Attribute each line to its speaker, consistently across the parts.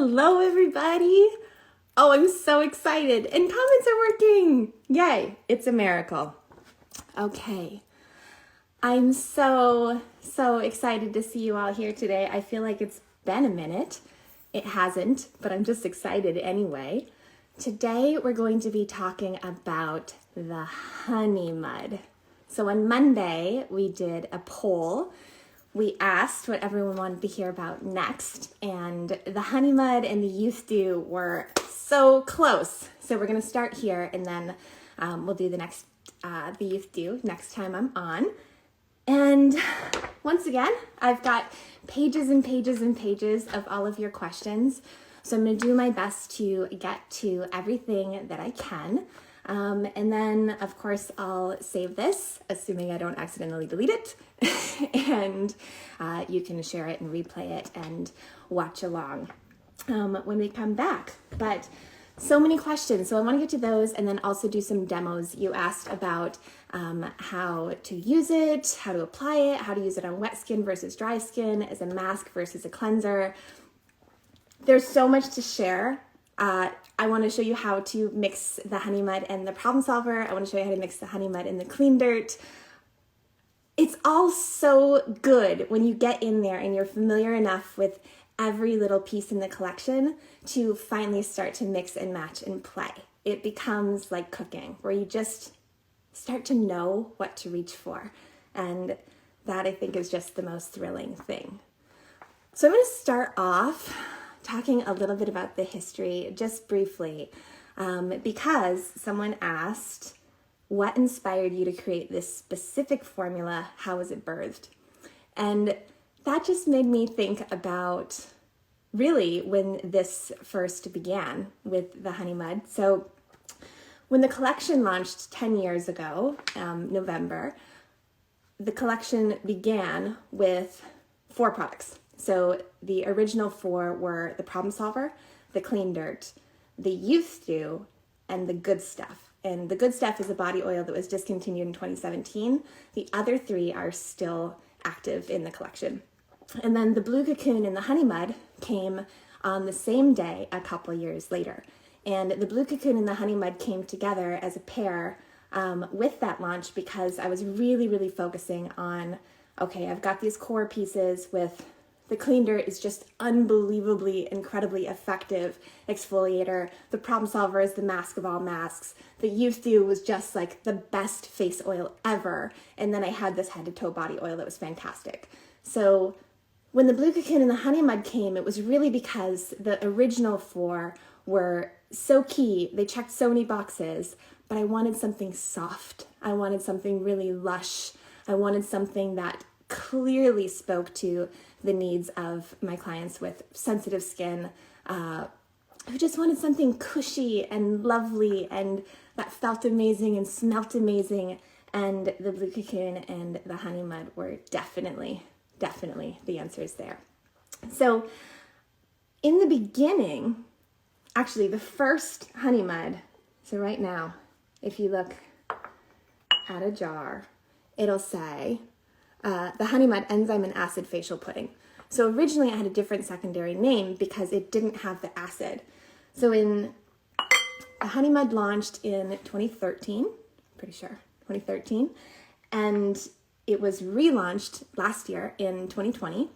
Speaker 1: Hello, everybody. Oh, I'm so excited. And comments are working. Yay, it's a miracle. Okay. I'm so excited to see you all here today. I feel like it's been a minute. It hasn't, but I'm just excited anyway. Today, we're going to be talking about the honey mud. So on Monday, we did a poll. We asked what everyone wanted to hear about next, and the honey mud and the youth dew were so close. So we're going to start here, and then we'll do the youth dew next time I'm on. And once again, I've got pages and pages and pages of all of your questions. So I'm going to do my best to get to everything that I can. And then, of course, I'll save this, assuming I don't accidentally delete it, and you can share it and replay it and watch along when we come back. But so many questions, so I want to get to those and then also do some demos. You asked about how to use it, how to apply it, how to use it on wet skin versus dry skin, as a mask versus a cleanser. There's so much to share. I want to show you how to mix the honey mud and the problem solver. I want to show you how to mix the honey mud and the clean dirt. It's all so good when you get in there and you're familiar enough with every little piece in the collection to finally start to mix and match and play. It becomes like cooking, where you just start to know what to reach for. And that, I think, is just the most thrilling thing. So I'm going to start off talking a little bit about the history, just briefly, because someone asked, what inspired you to create this specific formula? How was it birthed? And that just made me think about really when this first began with the honey mud. So when the collection launched 10 years ago, November, the collection began with 4 products. So the original 4 were the problem solver, the clean dirt, the youth dew, and the good stuff. And the good stuff is a body oil that was discontinued in 2017. The other 3 are still active in the collection. And then the blue cocoon and the honey mud came on the same day a couple years later. And the blue cocoon and the honey mud came together as a pair with that launch because I was really focusing on, okay, I've got these core pieces with the clean dirt is just unbelievably, incredibly effective exfoliator. The problem solver is the mask of all masks. The youth dew was just like the best face oil ever. And then I had this head to toe body oil that was fantastic. So when the blue cocoon and the honey mud came, it was really because the original 4 were so key. They checked so many boxes, but I wanted something soft. I wanted something really lush. I wanted something that clearly spoke to the needs of my clients with sensitive skin, who just wanted something cushy and lovely and that felt amazing and smelt amazing. And the blue cocoon and the honey mud were definitely the answers there. So in the beginning, actually the first honey mud, so right now, if you look at a jar, it'll say, the honey mud enzyme and acid facial pudding. So originally I had a different secondary name because it didn't have the acid. So the honey mud launched in 2013, pretty sure, 2013. And it was relaunched last year in 2020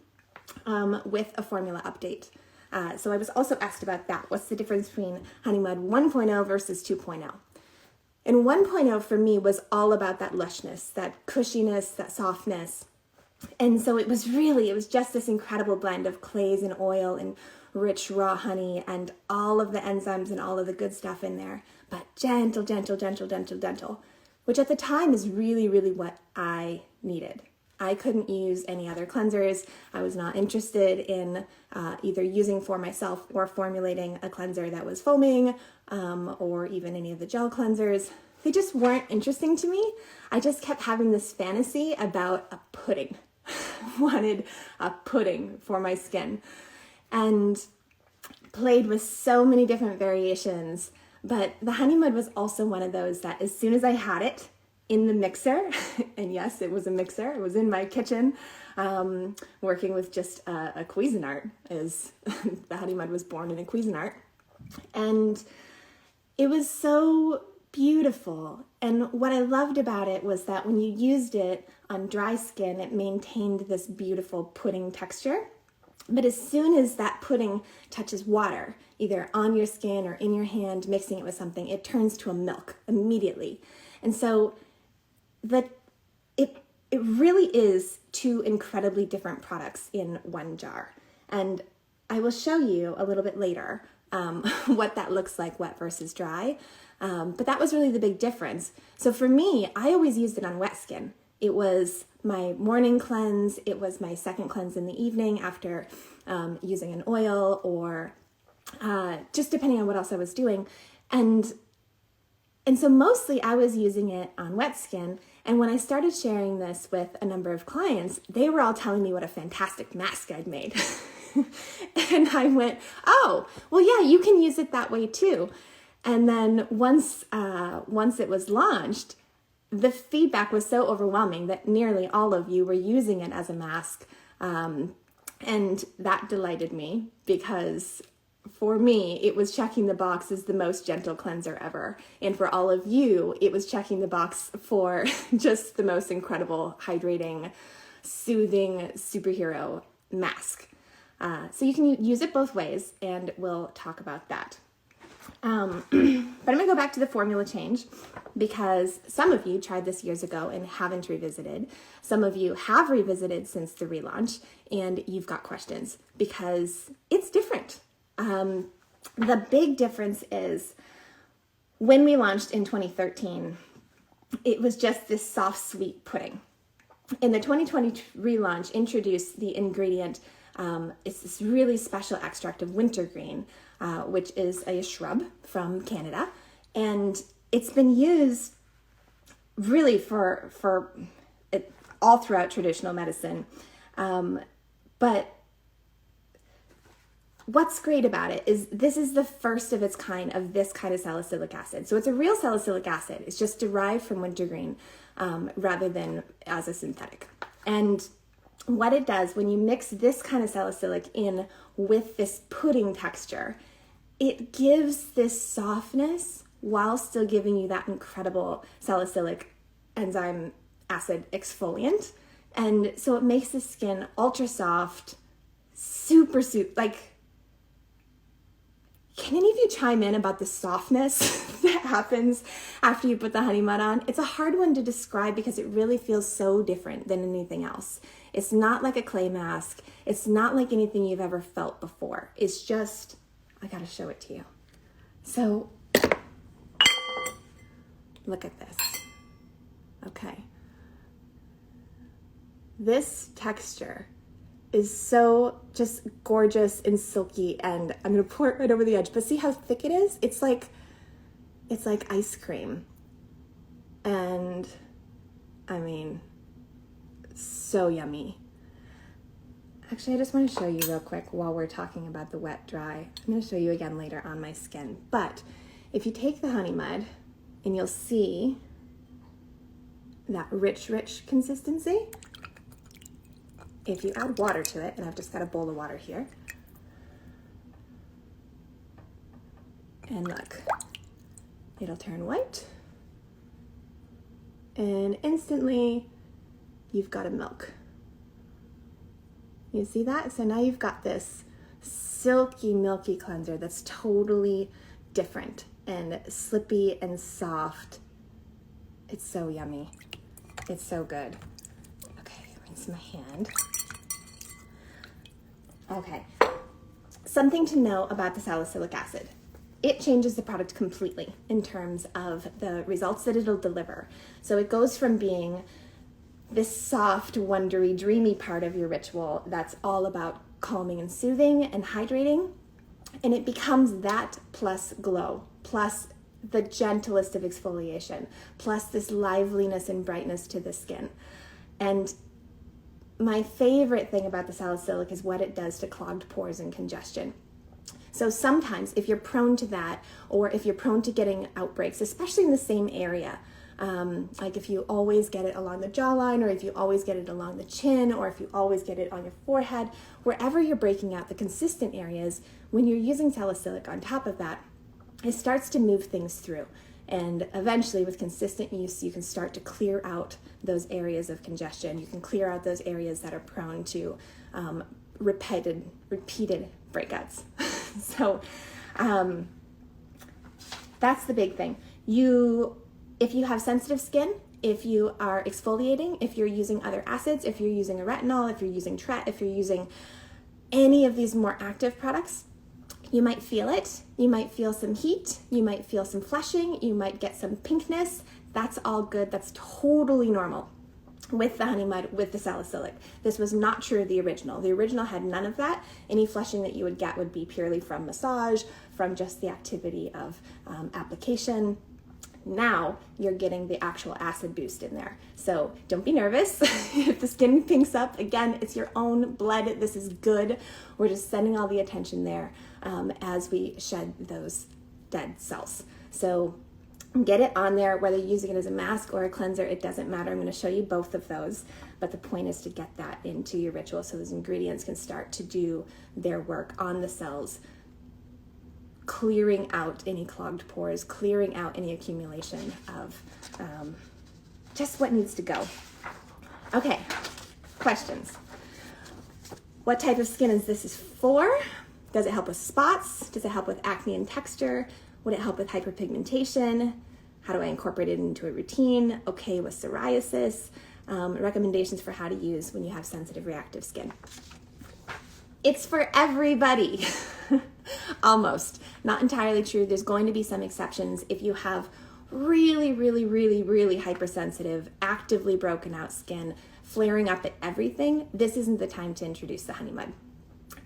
Speaker 1: with a formula update. So I was also asked about that. What's the difference between honey mud 1.0 versus 2.0? And 1.0 for me was all about that lushness, that cushiness, that softness. And so it was just this incredible blend of clays and oil and rich raw honey and all of the enzymes and all of the good stuff in there, but gentle, which at the time is really what I needed. I couldn't use any other cleansers. I was not interested in either using for myself or formulating a cleanser that was foaming or even any of the gel cleansers. They just weren't interesting to me. I just kept having this fantasy about a pudding. Wanted a pudding for my skin and played with so many different variations. But the honey mud was also one of those that as soon as I had it, in the mixer. And yes, it was a mixer. It was in my kitchen, working with just a Cuisinart, as the honey mud was born in a Cuisinart. And it was so beautiful. And what I loved about it was that when you used it on dry skin, it maintained this beautiful pudding texture. But as soon as that pudding touches water, either on your skin or in your hand, mixing it with something, it turns to a milk immediately. And so it really is two incredibly different products in one jar. And I will show you a little bit later what that looks like, wet versus dry. But that was really the big difference. So for me, I always used it on wet skin. It was my morning cleanse. It was my second cleanse in the evening after using an oil, or just depending on what else I was doing. And so mostly I was using it on wet skin. And when I started sharing this with a number of clients, they were all telling me what a fantastic mask I'd made. And I went, oh, well, yeah, you can use it that way too. And then once it was launched, the feedback was so overwhelming that nearly all of you were using it as a mask. And that delighted me, because for me, it was checking the box as the most gentle cleanser ever. And for all of you, it was checking the box for just the most incredible, hydrating, soothing superhero mask. So you can use it both ways, and we'll talk about that. But I'm going to go back to the formula change, because some of you tried this years ago and haven't revisited. Some of you have revisited since the relaunch, and you've got questions because it's different. The big difference is when we launched in 2013, it was just this soft, sweet pudding. And the 2020 relaunch introduced the ingredient. It's this really special extract of wintergreen, which is a shrub from Canada. And it's been used really for it, all throughout traditional medicine. But what's great about it is this is the first of its kind of this kind of salicylic acid. So it's a real salicylic acid. It's just derived from wintergreen rather than as a synthetic. And what it does when you mix this kind of salicylic in with this pudding texture, it gives this softness while still giving you that incredible salicylic enzyme acid exfoliant. And so it makes the skin ultra soft, super, like, can any of you chime in about the softness that happens after you put the honey mud on? It's a hard one to describe because it really feels so different than anything else. It's not like a clay mask. It's not like anything you've ever felt before. It's just, I gotta show it to you. So, look at this. Okay. This texture is so just gorgeous and silky, and I'm gonna pour it right over the edge, but see how thick it is? It's like ice cream. And I mean, so yummy. Actually, I just want to show you real quick while we're talking about the wet dry. I'm going to show you again later on my skin. But if you take the honey mud, and you'll see that rich consistency. If you add water to it, and I've just got a bowl of water here, and look, it'll turn white, and instantly you've got a milk. You see that? So now you've got this silky, milky cleanser that's totally different and slippy and soft. It's so yummy. It's so good. Okay, rinse my hand. Okay, something to know about the salicylic acid. It changes the product completely in terms of the results that it'll deliver. So it goes from being this soft, wondery, dreamy part of your ritual that's all about calming and soothing and hydrating, and it becomes that plus glow, plus the gentlest of exfoliation, plus this liveliness and brightness to the skin. And my favorite thing about the salicylic is what it does to clogged pores and congestion. So sometimes if you're prone to that, or if you're prone to getting outbreaks, especially in the same area, Like if you always get it along the jawline, or if you always get it along the chin, or if you always get it on your forehead, wherever you're breaking out the consistent areas, when you're using salicylic on top of that, it starts to move things through. And eventually, with consistent use, you can start to clear out those areas of congestion. You can clear out those areas that are prone to repeated breakouts. So that's the big thing. If you have sensitive skin, if you are exfoliating, if you're using other acids, if you're using a retinol, if you're using Tret, if you're using any of these more active products, you might feel it. You might feel some heat. You might feel some flushing. You might get some pinkness. That's all good. That's totally normal with the honey mud, with the salicylic. This was not true of the original. The original had none of that. Any flushing that you would get would be purely from massage, from just the activity of application. Now you're getting the actual acid boost in there. So don't be nervous if the skin pinks up. Again, it's your own blood. This is good. We're just sending all the attention there as we shed those dead cells. So get it on there, whether you're using it as a mask or a cleanser, it doesn't matter. I'm going to show you both of those, but the point is to get that into your ritual so those ingredients can start to do their work on the cells, clearing out any clogged pores, clearing out any accumulation of just what needs to go. Okay, questions. What type of skin is this for? Does it help with spots? Does it help with acne and texture? Would it help with hyperpigmentation? How do I incorporate it into a routine? Okay with psoriasis. Recommendations for how to use when you have sensitive reactive skin. It's for everybody. Almost. Not entirely true. There's going to be some exceptions. If you have really, really, really, really hypersensitive, actively broken out skin, flaring up at everything, this isn't the time to introduce the honey mud.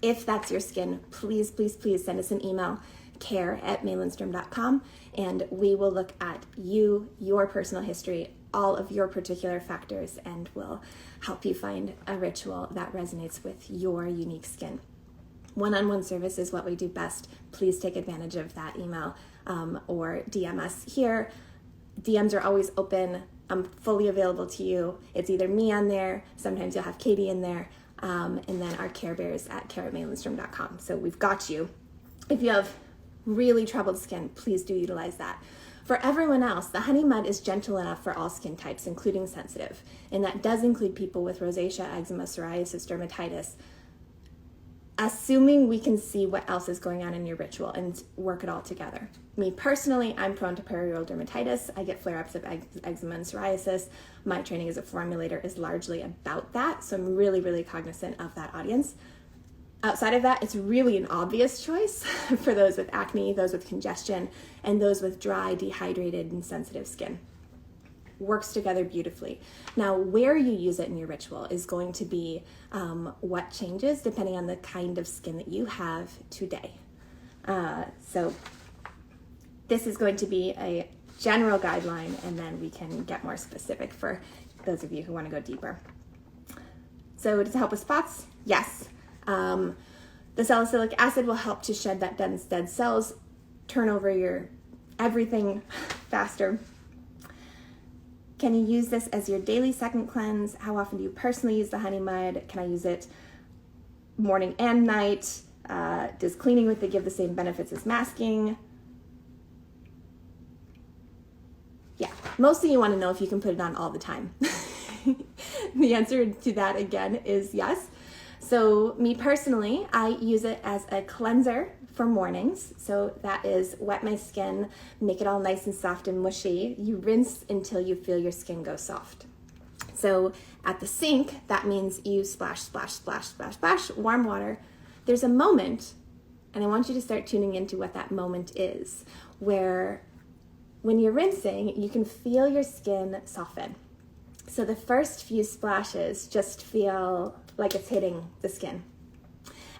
Speaker 1: If that's your skin, please, please, please send us an email, care@lindstrom.com, and we will look at you, your personal history, all of your particular factors, and we'll help you find a ritual that resonates with your unique skin. One-on-one service is what we do best. Please take advantage of that email or DM us here. DMs are always open. I'm fully available to you. It's either me on there, sometimes you'll have Katie in there, and then our care bears at care@lindstrom.com. So we've got you. If you have really troubled skin, please do utilize that. For everyone else, the honey mud is gentle enough for all skin types, including sensitive. And that does include people with rosacea, eczema, psoriasis, dermatitis, assuming we can see what else is going on in your ritual and work it all together. Me personally, I'm prone to perioral dermatitis. I get flare-ups of eczema and psoriasis. My training as a formulator is largely about that, so I'm really, really cognizant of that audience. Outside of that, it's really an obvious choice for those with acne, those with congestion, and those with dry, dehydrated, and sensitive skin. Works together beautifully. Now, where you use it in your ritual is going to be what changes depending on the kind of skin that you have today. So this is going to be a general guideline, and then we can get more specific for those of you who want to go deeper. So does it help with spots? Yes. The salicylic acid will help to shed that dead cells, turn over your everything faster. Can you use this as your daily second cleanse? How often do you personally use the honey mud? Can I use it morning and night? Does cleaning with it give the same benefits as masking? Yeah, mostly you want to know if you can put it on all the time. The answer to that again is yes. So me personally, I use it as a cleanser for mornings. So that is wet my skin, make it all nice and soft and mushy. You rinse until you feel your skin go soft. So at the sink, that means you splash, splash, splash, splash, splash, warm water. There's a moment, and I want you to start tuning into what that moment is, where when you're rinsing, you can feel your skin soften. So the first few splashes just feel like it's hitting the skin.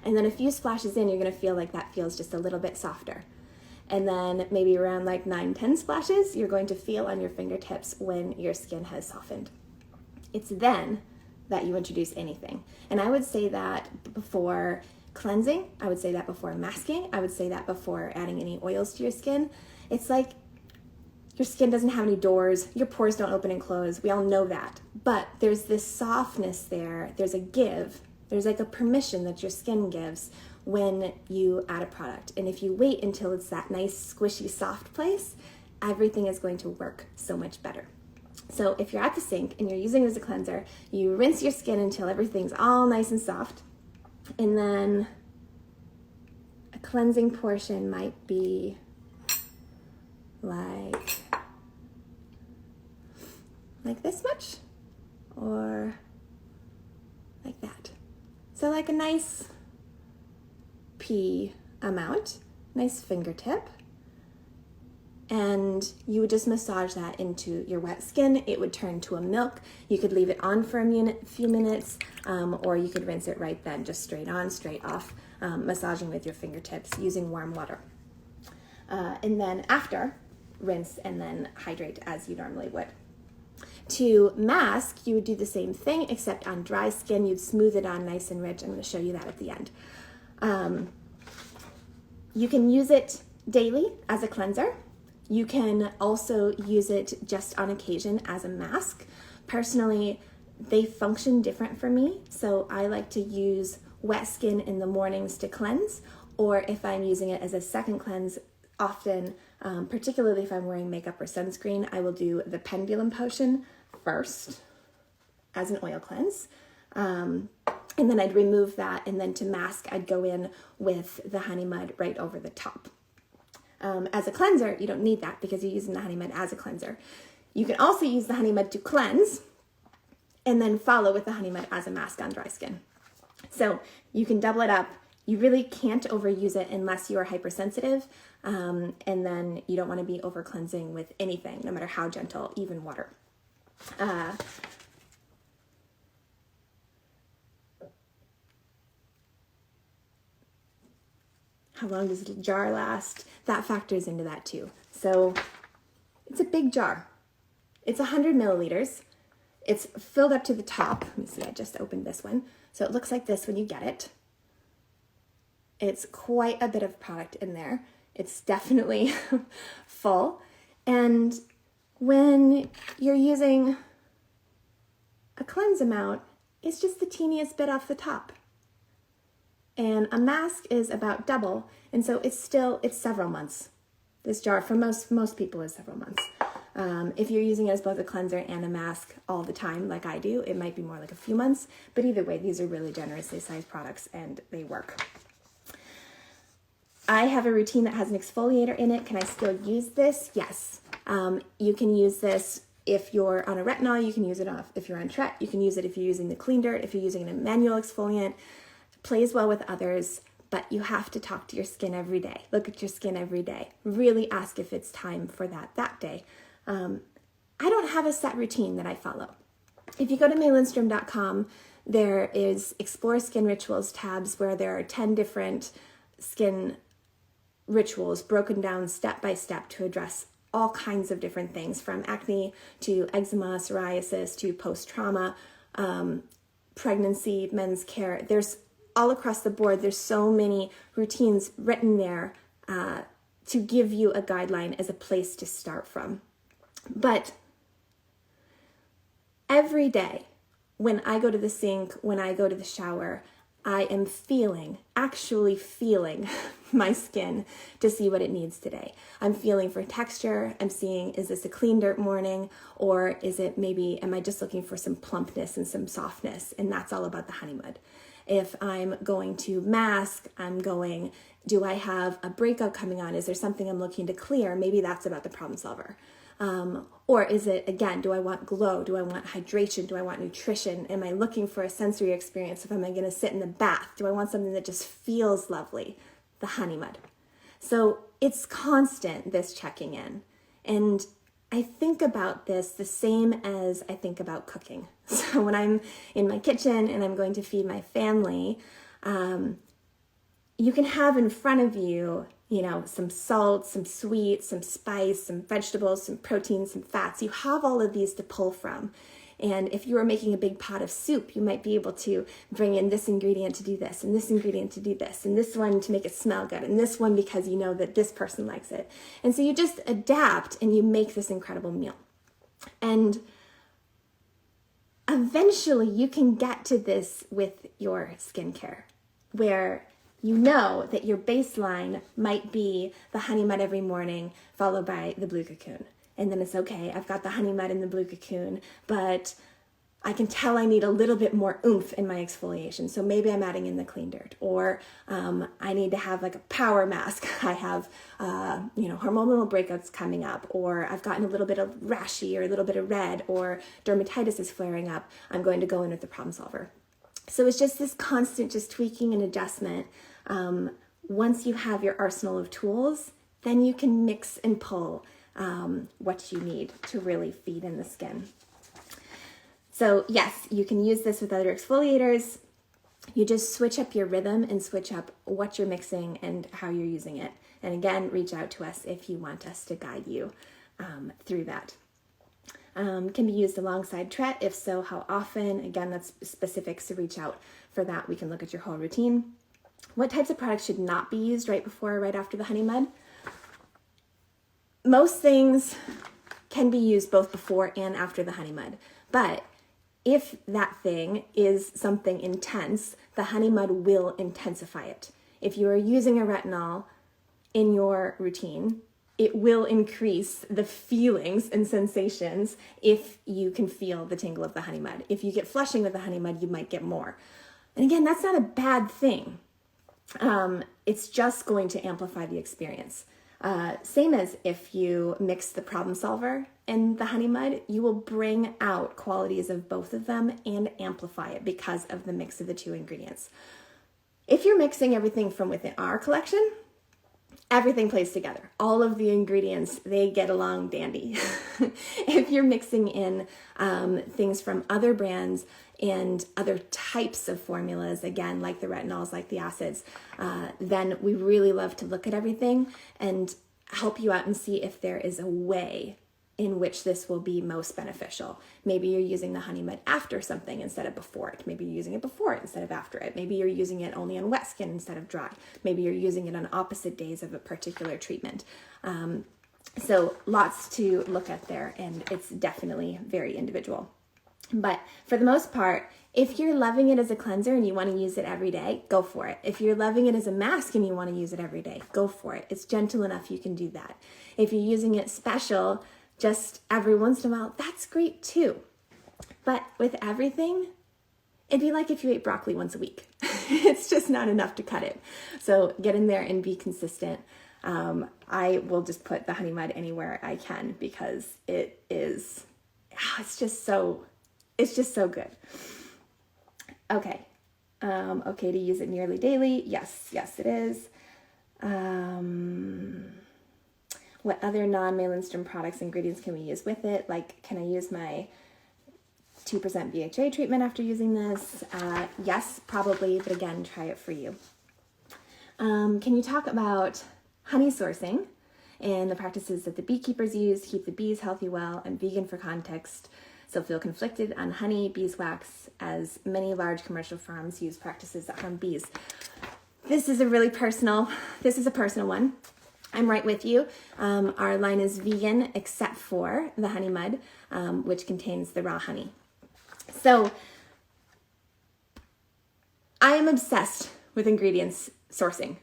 Speaker 1: And then a few splashes in, you're gonna feel like that feels just a little bit softer. And then maybe around like 9-10 splashes, you're going to feel on your fingertips when your skin has softened. It's then that you introduce anything. And I would say that before cleansing, I would say that before masking, I would say that before adding any oils to your skin. It's like your skin doesn't have any doors, your pores don't open and close. We all know that. But there's this softness there. There's a give. There's like a permission that your skin gives when you add a product. And if you wait until it's that nice, squishy, soft place, everything is going to work so much better. So if you're at the sink and you're using it as a cleanser, you rinse your skin until everything's all nice and soft. And then a cleansing portion might be like this much, or like that. So like a nice pea amount, nice fingertip. And you would just massage that into your wet skin. It would turn to a milk. You could leave it on for a few minutes, or you could rinse it right then, just straight on, straight off, massaging with your fingertips using warm water. And then after, rinse and then hydrate as you normally would. To mask, you would do the same thing, except on dry skin, you'd smooth it on nice and rich. I'm going to show you that at the end. You can use it daily as a cleanser. You can also use it just on occasion as a mask. Personally, they function different for me, so I like to use wet skin in the mornings to cleanse, or if I'm using it as a second cleanse, often, particularly if I'm wearing makeup or sunscreen, I will do the pendulum potion first as an oil cleanse. And then I'd remove that, and then to mask, I'd go in with the honey mud right over the top. As a cleanser, you don't need that because you're using the honey mud as a cleanser. You can also use the honey mud to cleanse and then follow with the honey mud as a mask on dry skin. So you can double it up. You really can't overuse it unless you are hypersensitive, and then you don't want to be over cleansing with anything, no matter how gentle, even water. How long does the jar last? That factors into that too. So it's a big jar. It's 100 milliliters. It's filled up to the top. Let me see, I just opened this one. So it looks like this when you get it. It's quite a bit of product in there. It's definitely full. And when you're using a cleanse amount, it's just the teeniest bit off the top. And a mask is about double, and so it's several months. This jar for most people is several months. If you're using it as both a cleanser and a mask all the time, like I do, it might be more like a few months, but either way, these are really generously sized products and they work. I have a routine that has an exfoliator in it. Can I still use this? Yes. You can use this if you're on a retinol, you can use it off. If you're on Tret, you can use it if you're using the Clean Dirt, if you're using a manual exfoliant. Plays well with others, but you have to talk to your skin every day. Look at your skin every day. Really ask if it's time for that day. I don't have a set routine that I follow. If you go to Lindstrom.com, there is Explore Skin Rituals tabs where there are 10 different skin rituals broken down step by step to address all kinds of different things, from acne to eczema, psoriasis to post-trauma, pregnancy, men's care. There's all across the board, there's so many routines written there to give you a guideline as a place to start from. But every day, when I go to the sink, when I go to the shower, I am actually feeling my skin to see what it needs today. I'm feeling for texture. I'm seeing, is this a Clean Dirt morning, or is it maybe, am I just looking for some plumpness and some softness? And that's all about the honey mud. If I'm going to mask, do I have a breakout coming on? Is there something I'm looking to clear? Maybe that's about the problem solver. Or is it, again, do I want glow? Do I want hydration? Do I want nutrition? Am I looking for a sensory experience? If I'm going to sit in the bath, do I want something that just feels lovely? The honey mud. So it's constant, this checking in. And I think about this the same as I think about cooking. So when I'm in my kitchen and I'm going to feed my family, you can have in front of you, some salt, some sweet, some spice, some vegetables, some protein, some fats. You have all of these to pull from. And if you were making a big pot of soup, you might be able to bring in this ingredient to do this, and this ingredient to do this, and this one to make it smell good, and this one because you know that this person likes it. And so you just adapt and you make this incredible meal. And eventually you can get to this with your skincare, where you know that your baseline might be the honey mud every morning, followed by the blue cocoon. And then it's okay, I've got the honey mud and the blue cocoon, but I can tell I need a little bit more oomph in my exfoliation. So maybe I'm adding in the clean dirt, or I need to have like a power mask. I have, hormonal breakouts coming up, or I've gotten a little bit of rashy or a little bit of red, or dermatitis is flaring up. I'm going to go in with the problem solver. So it's just this constant just tweaking and adjustment. Once you have your arsenal of tools, then you can mix and pull what you need to really feed in the skin. So yes, you can use this with other exfoliators. You just switch up your rhythm and switch up what you're mixing and how you're using it. And again, reach out to us if you want us to guide you through that. Can be used alongside Tret. If so, how often? Again, that's specifics, to reach out for that. We can look at your whole routine. What types of products should not be used right before or right after the honey mud? Most things can be used both before and after the honey mud, but if that thing is something intense, the honey mud will intensify it. If you are using a retinol in your routine, it will increase the feelings and sensations if you can feel the tingle of the honey mud. If you get flushing with the honey mud, you might get more. And again, that's not a bad thing. It's just going to amplify the experience. Same as if you mix the problem solver and the honey mud, you will bring out qualities of both of them and amplify it because of the mix of the two ingredients. If you're mixing everything from within our collection, everything plays together. All of the ingredients, they get along dandy. If you're mixing in things from other brands and other types of formulas, again, like the retinols, like the acids, then we really love to look at everything and help you out and see if there is a way in which this will be most beneficial. Maybe you're using the honey mud after something instead of before it. Maybe you're using it before it instead of after it. Maybe you're using it only on wet skin instead of dry. Maybe you're using it on opposite days of a particular treatment. So lots to look at there, and it's definitely very individual. But for the most part, if you're loving it as a cleanser and you want to use it every day, go for it. If you're loving it as a mask and you want to use it every day, go for it. It's gentle enough you can do that. If you're using it special just every once in a while, that's great too. But with everything, it'd be like if you ate broccoli once a week. It's just not enough to cut it. So get in there and be consistent. I will just put the honey mud anywhere I can because it's just so good. Okay. Okay to use it nearly daily. Yes, it is. What other non-Lindstrom products, ingredients can we use with it? Like, can I use my 2% BHA treatment after using this? Yes, probably, but again, try it for you. Can you talk about honey sourcing and the practices that the beekeepers use to keep the bees healthy, well, and vegan for context? So feel conflicted on honey, beeswax, as many large commercial farms use practices that harm bees. This is a personal one. I'm right with you. Our line is vegan except for the honey mud, which contains the raw honey. So I am obsessed with ingredients sourcing.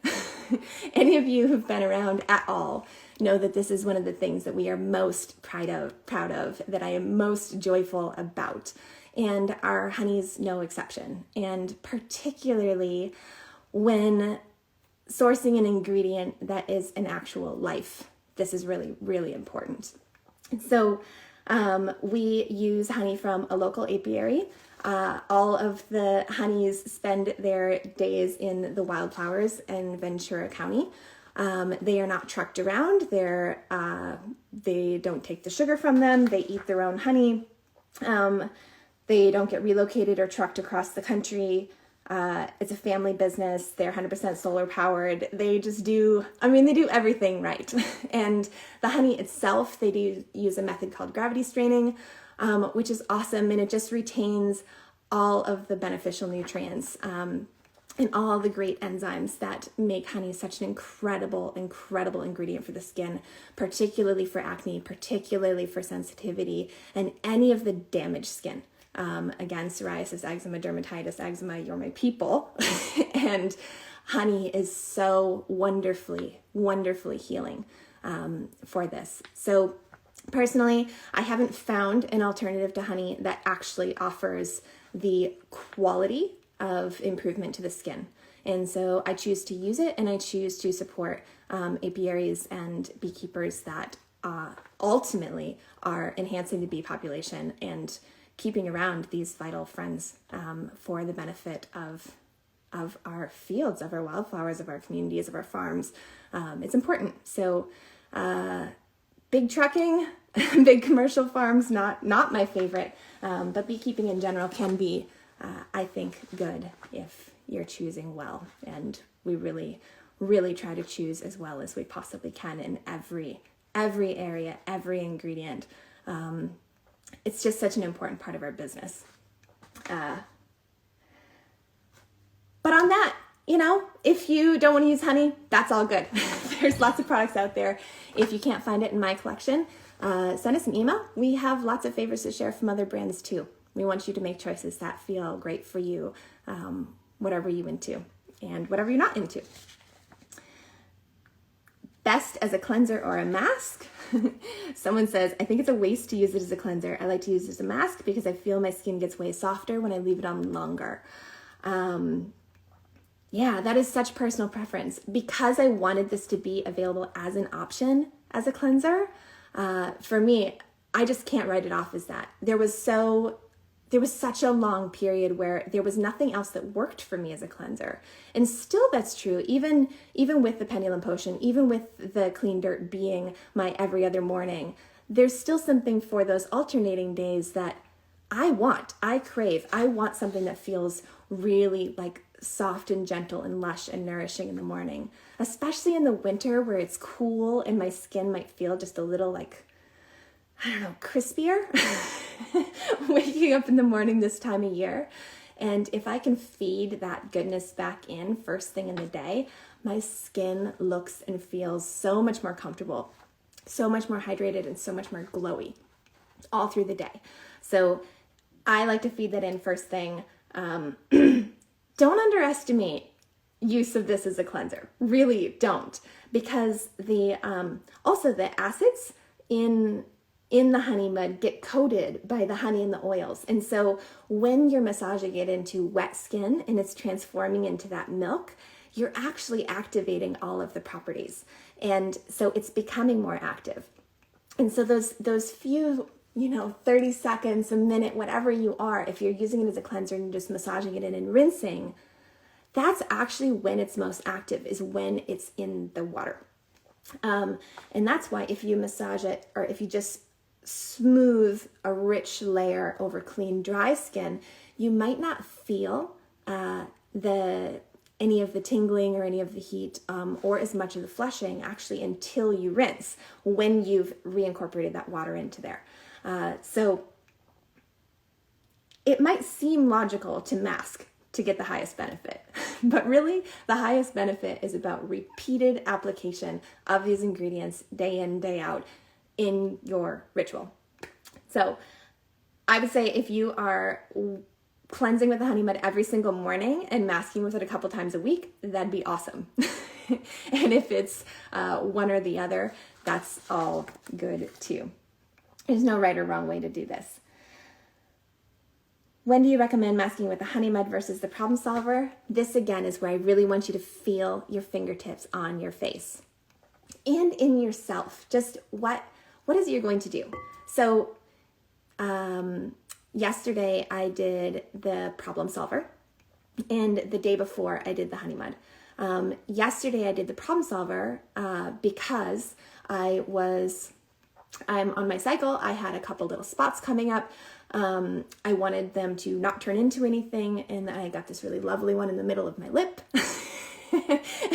Speaker 1: Any of you who've been around at all know that this is one of the things that we are most proud of, that I am most joyful about. And our honey's no exception. And particularly when sourcing an ingredient that is an actual life, this is really, really important. So we use honey from a local apiary. All of the honeys spend their days in the wildflowers in Ventura County. They are not trucked around. They don't take the sugar from them. They eat their own honey. They don't get relocated or trucked across the country. It's a family business. They're 100% solar powered. They do everything right. And the honey itself, they do use a method called gravity straining. which is awesome. And it just retains all of the beneficial nutrients and all the great enzymes that make honey such an incredible ingredient for the skin, particularly for acne, particularly for sensitivity, and any of the damaged skin. Again, psoriasis, eczema, dermatitis, eczema, you're my people. And honey is so wonderfully healing for this. So personally, I haven't found an alternative to honey that actually offers the quality of improvement to the skin. And so I choose to use it, and I choose to support apiaries and beekeepers that ultimately are enhancing the bee population and keeping around these vital friends for the benefit of our fields, of our wildflowers, of our communities, of our farms. It's important. So big trucking, big commercial farms, not my favorite, but beekeeping in general can be, I think, good if you're choosing well. And we really try to choose as well as we possibly can in every area, every ingredient. It's just such an important part of our business. But on that, if you don't want to use honey, that's all good. There's lots of products out there. If you can't find it in my collection, send us an email. We have lots of favors to share from other brands too. We want you to make choices that feel great for you, whatever you're into and whatever you're not into. Best as a cleanser or a mask? Someone says, I think it's a waste to use it as a cleanser. I like to use it as a mask because I feel my skin gets way softer when I leave it on longer. Yeah, that is such personal preference. Because I wanted this to be available as an option as a cleanser, for me, I just can't write it off as that. There was such a long period where there was nothing else that worked for me as a cleanser. And still that's true, even with the pendulum potion, even with the clean dirt being my every other morning, there's still something for those alternating days that I crave. I want something that feels really like soft and gentle and lush and nourishing in the morning, especially in the winter where it's cool and my skin might feel just a little like, I don't know, crispier waking up in the morning this time of year. And if I can feed that goodness back in first thing in the day, my skin looks and feels so much more comfortable, so much more hydrated, and so much more glowy all through the day. So I like to feed that in first thing. Don't underestimate use of this as a cleanser. Really don't, because also the acids in the honey mud get coated by the honey and the oils. And so when you're massaging it into wet skin and it's transforming into that milk, you're actually activating all of the properties. And so it's becoming more active. And so those few, 30 seconds, a minute, whatever you are, if you're using it as a cleanser and just massaging it in and rinsing, that's actually when it's most active, is when it's in the water. And that's why if you massage it, or if you just smooth a rich layer over clean, dry skin, you might not feel any of the tingling or any of the heat or as much of the flushing actually until you rinse, when you've reincorporated that water into there. So it might seem logical to mask to get the highest benefit, but really the highest benefit is about repeated application of these ingredients day in, day out in your ritual. So I would say if you are cleansing with the honey mud every single morning and masking with it a couple times a week, that'd be awesome. And if it's one or the other, that's all good too. There's no right or wrong way to do this. When do you recommend masking with the honey mud versus the problem solver? This again is where I really want you to feel your fingertips on your face and in yourself. Just what is it you're going to do? So yesterday I did the problem solver, and the day before I did the honey mud. Yesterday I did the problem solver because I'm on my cycle. I had a couple little spots coming up. I wanted them to not turn into anything, and I got this really lovely one in the middle of my lip.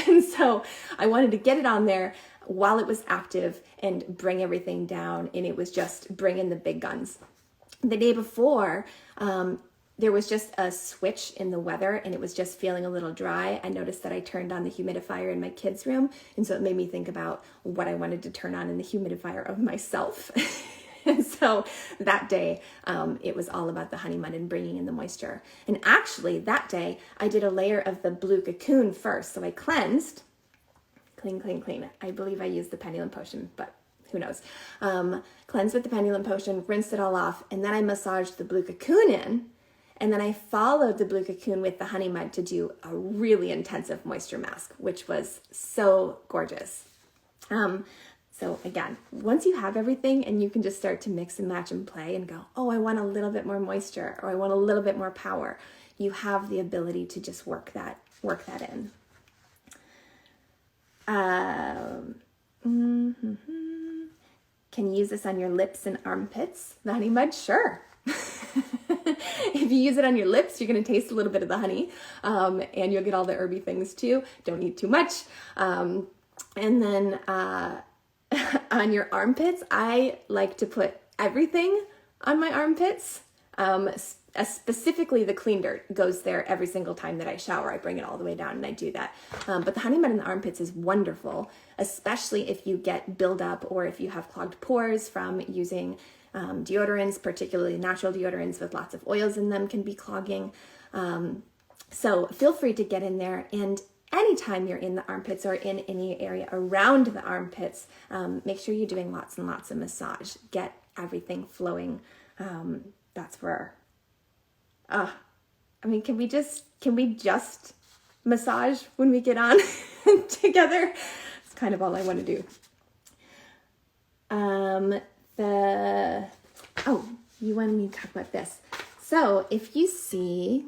Speaker 1: And so I wanted to get it on there while it was active and bring everything down, and it was just bring in the big guns. The day before, there was just a switch in the weather and it was just feeling a little dry. I noticed that I turned on the humidifier in my kids' room, and so it made me think about what I wanted to turn on in the humidifier of myself. And so that day, it was all about the honey mud and bringing in the moisture. And actually that day, I did a layer of the blue cocoon first. So I cleansed, clean. I believe I used the pendulum potion, but who knows? Cleansed with the pendulum potion, rinsed it all off, and then I massaged the blue cocoon in. And then I followed the blue cocoon with the honey mud to do a really intensive moisture mask, which was so gorgeous. So again, once you have everything and you can just start to mix and match and play and go, oh, I want a little bit more moisture, or I want a little bit more power, you have the ability to just work that in. Can you use this on your lips and armpits? The honey mud? Sure. If you use it on your lips, you're going to taste a little bit of the honey, and you'll get all the herby things too. Don't need too much. And then on your armpits, I like to put everything on my armpits. Specifically the clean dirt goes there every single time that I shower. I bring it all the way down and I do that. But the honey mud in the armpits is wonderful, especially if you get buildup or if you have clogged pores from using deodorants, particularly natural deodorants with lots of oils in them can be clogging. So feel free to get in there, and anytime you're in the armpits or in any area around the armpits, make sure you're doing lots and lots of massage. Get everything flowing. That's where, can we just massage when we get on together? It's kind of all I want to do. You wanted me to talk about this. So if you see,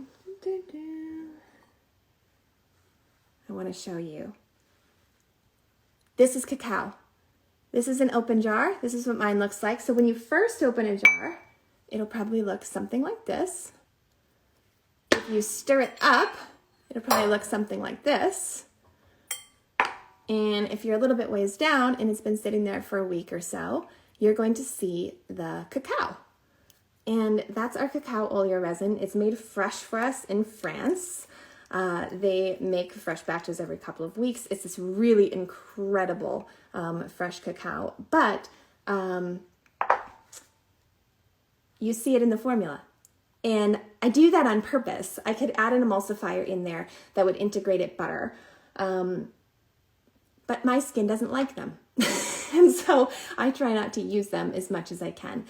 Speaker 1: I want to show you. This is cacao. This is an open jar. This is what mine looks like. So when you first open a jar, it'll probably look something like this. If you stir it up, it'll probably look something like this. And if you're a little bit ways down and it's been sitting there for a week or so, you're going to see the cacao. And that's our cacao oleaire resin. It's made fresh for us in France. They make fresh batches every couple of weeks. It's this really incredible fresh cacao, but you see it in the formula. And I do that on purpose. I could add an emulsifier in there that would integrate it better. But my skin doesn't like them. And so I try not to use them as much as I can.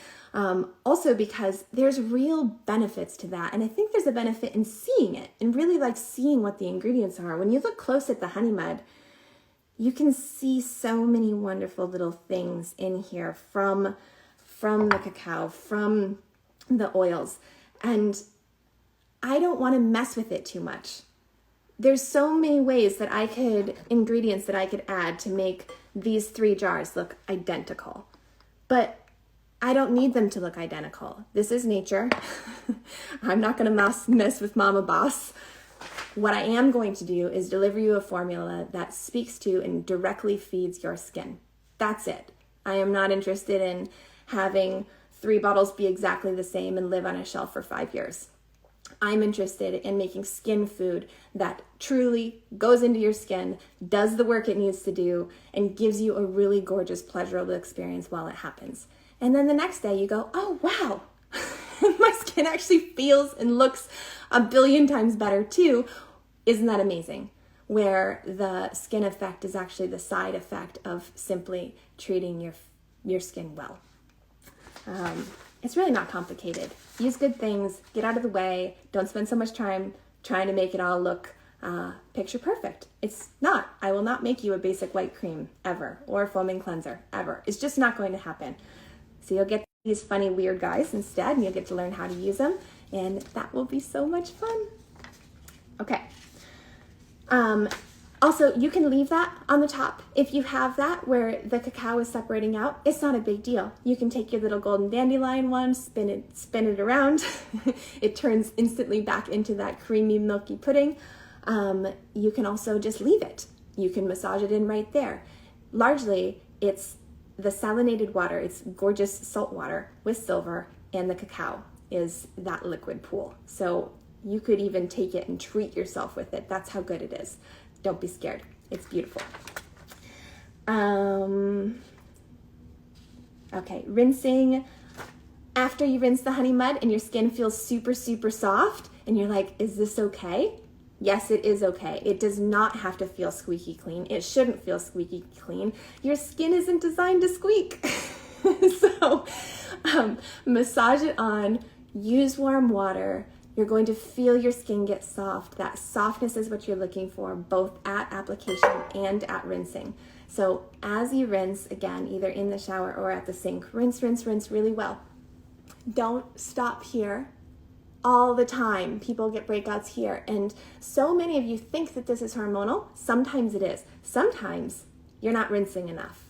Speaker 1: Also because there's real benefits to that. And I think there's a benefit in seeing it and really like seeing what the ingredients are. When you look close at the honey mud, you can see so many wonderful little things in here from the cacao, from the oils. And I don't want to mess with it too much. There's so many ways that ingredients that I could add to make these 3 jars look identical. But I don't need them to look identical. This is nature. I'm not going to mess with Mama Boss. What I am going to do is deliver you a formula that speaks to and directly feeds your skin. That's it. I am not interested in having 3 bottles be exactly the same and live on a shelf for 5 years. I'm interested in making skin food that truly goes into your skin, does the work it needs to do, and gives you a really gorgeous, pleasurable experience while it happens. And then the next day you go, oh, wow, my skin actually feels and looks a billion times better too. Isn't that amazing? Where the skin effect is actually the side effect of simply treating your skin well. It's really not complicated. Use good things, get out of the way, don't spend so much time trying to make it all look picture perfect. It's not. I will not make you a basic white cream ever, or a foaming cleanser ever. It's just not going to happen. So you'll get these funny, weird guys instead, and you'll get to learn how to use them, and that will be so much fun. Okay. Also, you can leave that on the top. If you have that where the cacao is separating out, it's not a big deal. You can take your little golden dandelion one, spin it around. It turns instantly back into that creamy, milky pudding. You can also just leave it. You can massage it in right there. Largely, it's the salinated water. It's gorgeous salt water with silver and the cacao is that liquid pool. So you could even take it and treat yourself with it. That's how good it is. Don't be scared. It's beautiful. Okay, rinsing. After you rinse the honey mud and your skin feels super, super soft and you're like, is this okay? Yes, it is okay. It does not have to feel squeaky clean. It shouldn't feel squeaky clean. Your skin isn't designed to squeak. So massage it on, use warm water. You're going to feel your skin get soft. That softness is what you're looking for, both at application and at rinsing. So as you rinse, again, either in the shower or at the sink, rinse, rinse, rinse really well. Don't stop here all the time. People get breakouts here. And so many of you think that this is hormonal. Sometimes it is. Sometimes you're not rinsing enough.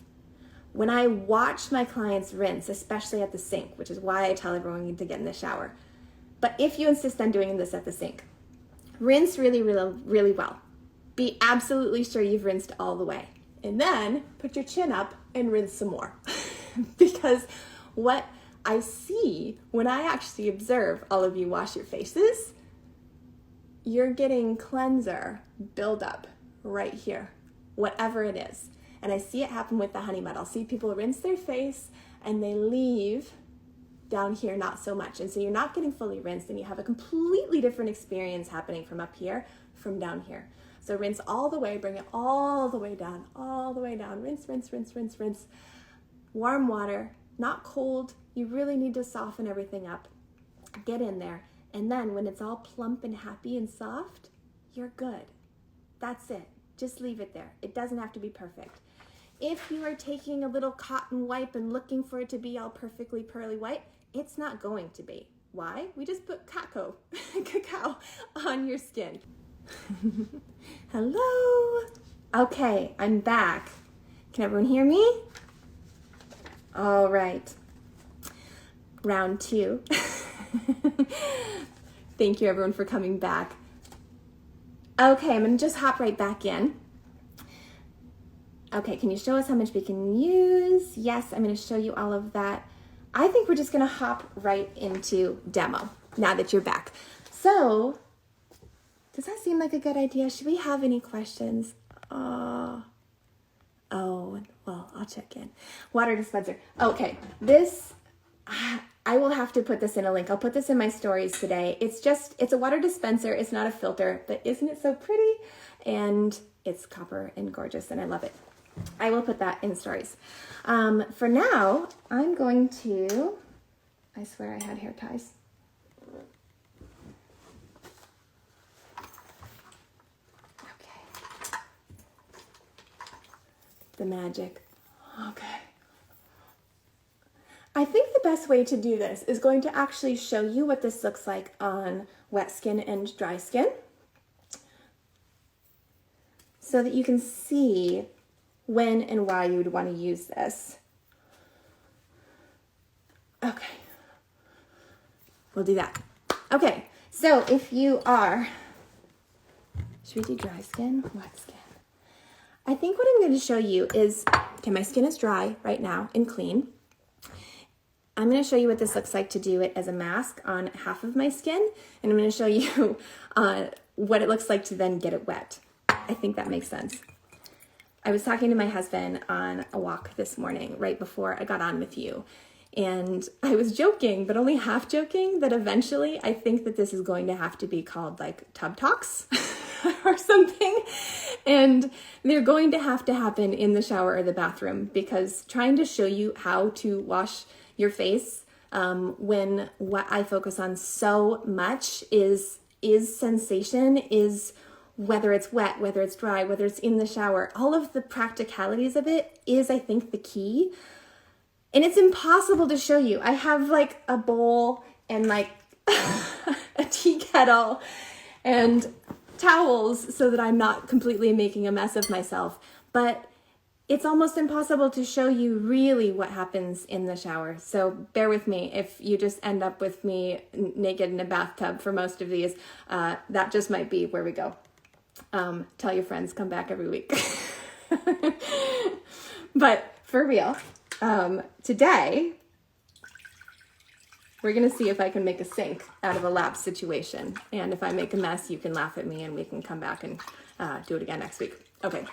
Speaker 1: When I watch my clients rinse, especially at the sink, which is why I tell everyone to get in the shower. But if you insist on doing this at the sink, rinse really, really, really well. Be absolutely sure you've rinsed all the way. And then put your chin up and rinse some more. Because what I see when I actually observe all of you wash your faces, you're getting cleanser buildup right here, whatever it is. And I see it happen with the honey mud. I'll see people rinse their face and they leave down here not so much. And so you're not getting fully rinsed and you have a completely different experience happening from up here from down here. So rinse all the way, bring it all the way down, rinse, rinse, rinse, rinse, rinse. Warm water, not cold. You really need to soften everything up. Get in there. And then when it's all plump and happy and soft, you're good. That's it. Just leave it there. It doesn't have to be perfect. If you are taking a little cotton wipe and looking for it to be all perfectly pearly white, it's not going to be. Why? We just put cacao on your skin. Hello. Okay, I'm back. Can everyone hear me? All right. Round 2. Thank you everyone for coming back. Okay, I'm gonna just hop right back in. Okay, can you show us how much we can use? Yes, I'm gonna show you all of that. I think we're just gonna hop right into demo now that you're back. So, does that seem like a good idea? Should we have any questions? Oh, well, I'll check in. Water dispenser. Okay, this, I will have to put this in a link. I'll put this in my stories today. It's a water dispenser. It's not a filter, but isn't it so pretty? And it's copper and gorgeous, and I love it. I will put that in stories. For now, I'm going to, I swear I had hair ties. Okay. The magic. Okay. I think the best way to do this is going to actually show you what this looks like on wet skin and dry skin, so that you can see when and why you would want to use this. Okay, we'll do that. Okay, so if you are, should we do dry skin, wet skin? I think what I'm going to show you is, okay, my skin is dry right now and clean. I'm going to show you what this looks like to do it as a mask on half of my skin, and I'm going to show you what it looks like to then get it wet. I think that makes sense. I was talking to my husband on a walk this morning, right before I got on with you, and I was joking, but only half joking, that eventually I think that this is going to have to be called like Tub Talks or something, and they're going to have to happen in the shower or the bathroom, because trying to show you how to wash your face when what I focus on so much is sensation, is whether it's wet, whether it's dry, whether it's in the shower, all of the practicalities of it is, I think, the key. And it's impossible to show you. I have like a bowl and like a tea kettle and towels so that I'm not completely making a mess of myself. But it's almost impossible to show you really what happens in the shower. So bear with me if you just end up with me naked in a bathtub for most of these. That just might be where we go. Tell your friends, come back every week. But for real, today, We're gonna see if I can make a sink out of a lap situation. And if I make a mess, you can laugh at me and we can come back and do it again next week. Okay,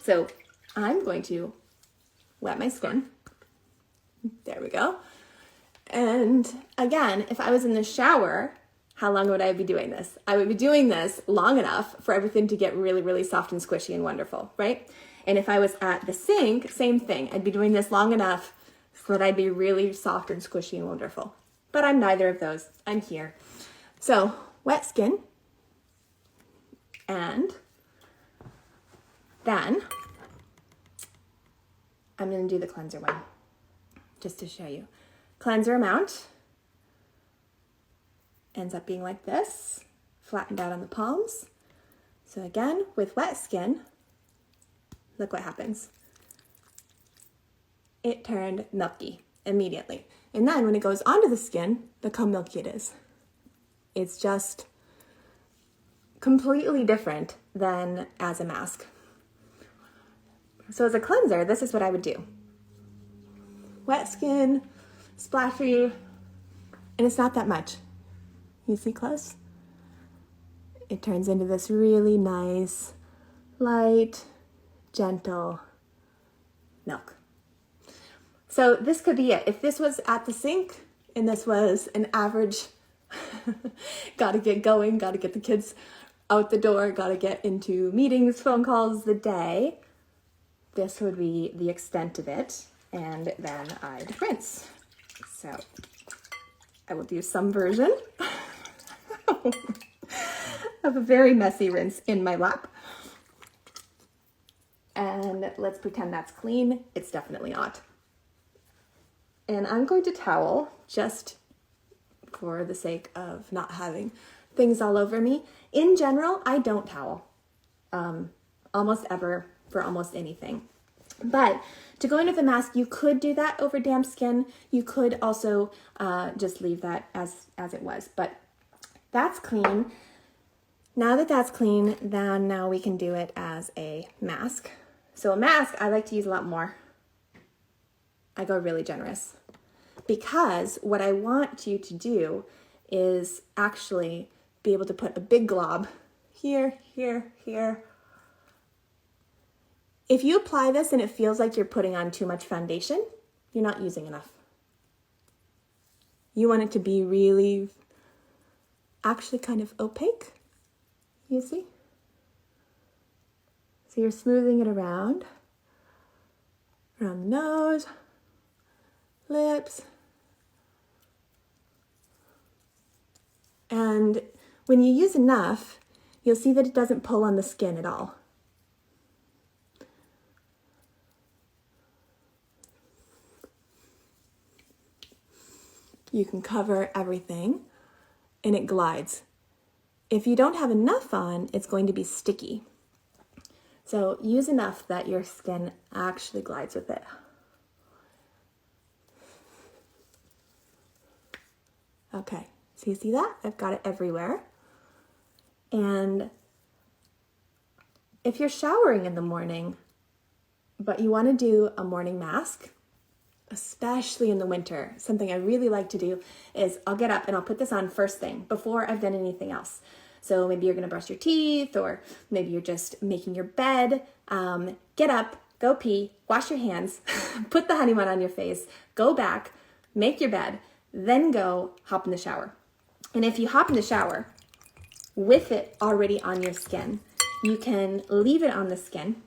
Speaker 1: so I'm going to wet my skin. There we go. And again, if I was in the shower, how long would I be doing this? I would be doing this long enough for everything to get really, really soft and squishy and wonderful, right? And if I was at the sink, same thing. I'd be doing this long enough so that I'd be really soft and squishy and wonderful. But I'm neither of those. I'm here. So, wet skin. And then I'm going to do the cleanser one just to show you. Cleanser amount ends up being like this, flattened out on the palms. So again, with wet skin, look what happens. It turned milky immediately. And then when it goes onto the skin, look how milky it is. It's just completely different than as a mask. So as a cleanser, this is what I would do. Wet skin, splashy, and it's not that much. You see close? It turns into this really nice, light, gentle milk. So this could be it. If this was at the sink and this was an average, gotta get going, gotta get the kids out the door, gotta get into meetings, phone calls, the day, this would be the extent of it. And then I'd rinse. So I will do some version of a very messy rinse in my lap. And let's pretend that's clean. It's definitely not. And I'm going to towel just for the sake of not having things all over me. In general, I don't towel almost ever for almost anything. But to go into the mask, you could do that over damp skin. You could also just leave that as it was. But that's clean. Now that that's clean, then now we can do it as a mask. So a mask, I like to use a lot more. I go really generous. Because what I want you to do is actually be able to put a big glob here, here, here. If you apply this and it feels like you're putting on too much foundation, you're not using enough. You want it to be really, actually kind of opaque, you see? So you're smoothing it around the nose, lips. And when you use enough, you'll see that it doesn't pull on the skin at all. You can cover everything and it glides. If you don't have enough on, it's going to be sticky. So use enough that your skin actually glides with it. Okay, so you see that? I've got it everywhere. And if you're showering in the morning, but you want to do a morning mask, especially in the winter, something I really like to do is I'll get up and I'll put this on first thing before I've done anything else. So maybe you're going to brush your teeth, or maybe you're just making your bed. Get up, go pee, wash your hands, put the honey bun on your face, go back, make your bed, then go hop in the shower. And if you hop in the shower with it already on your skin, you can leave it on the skin,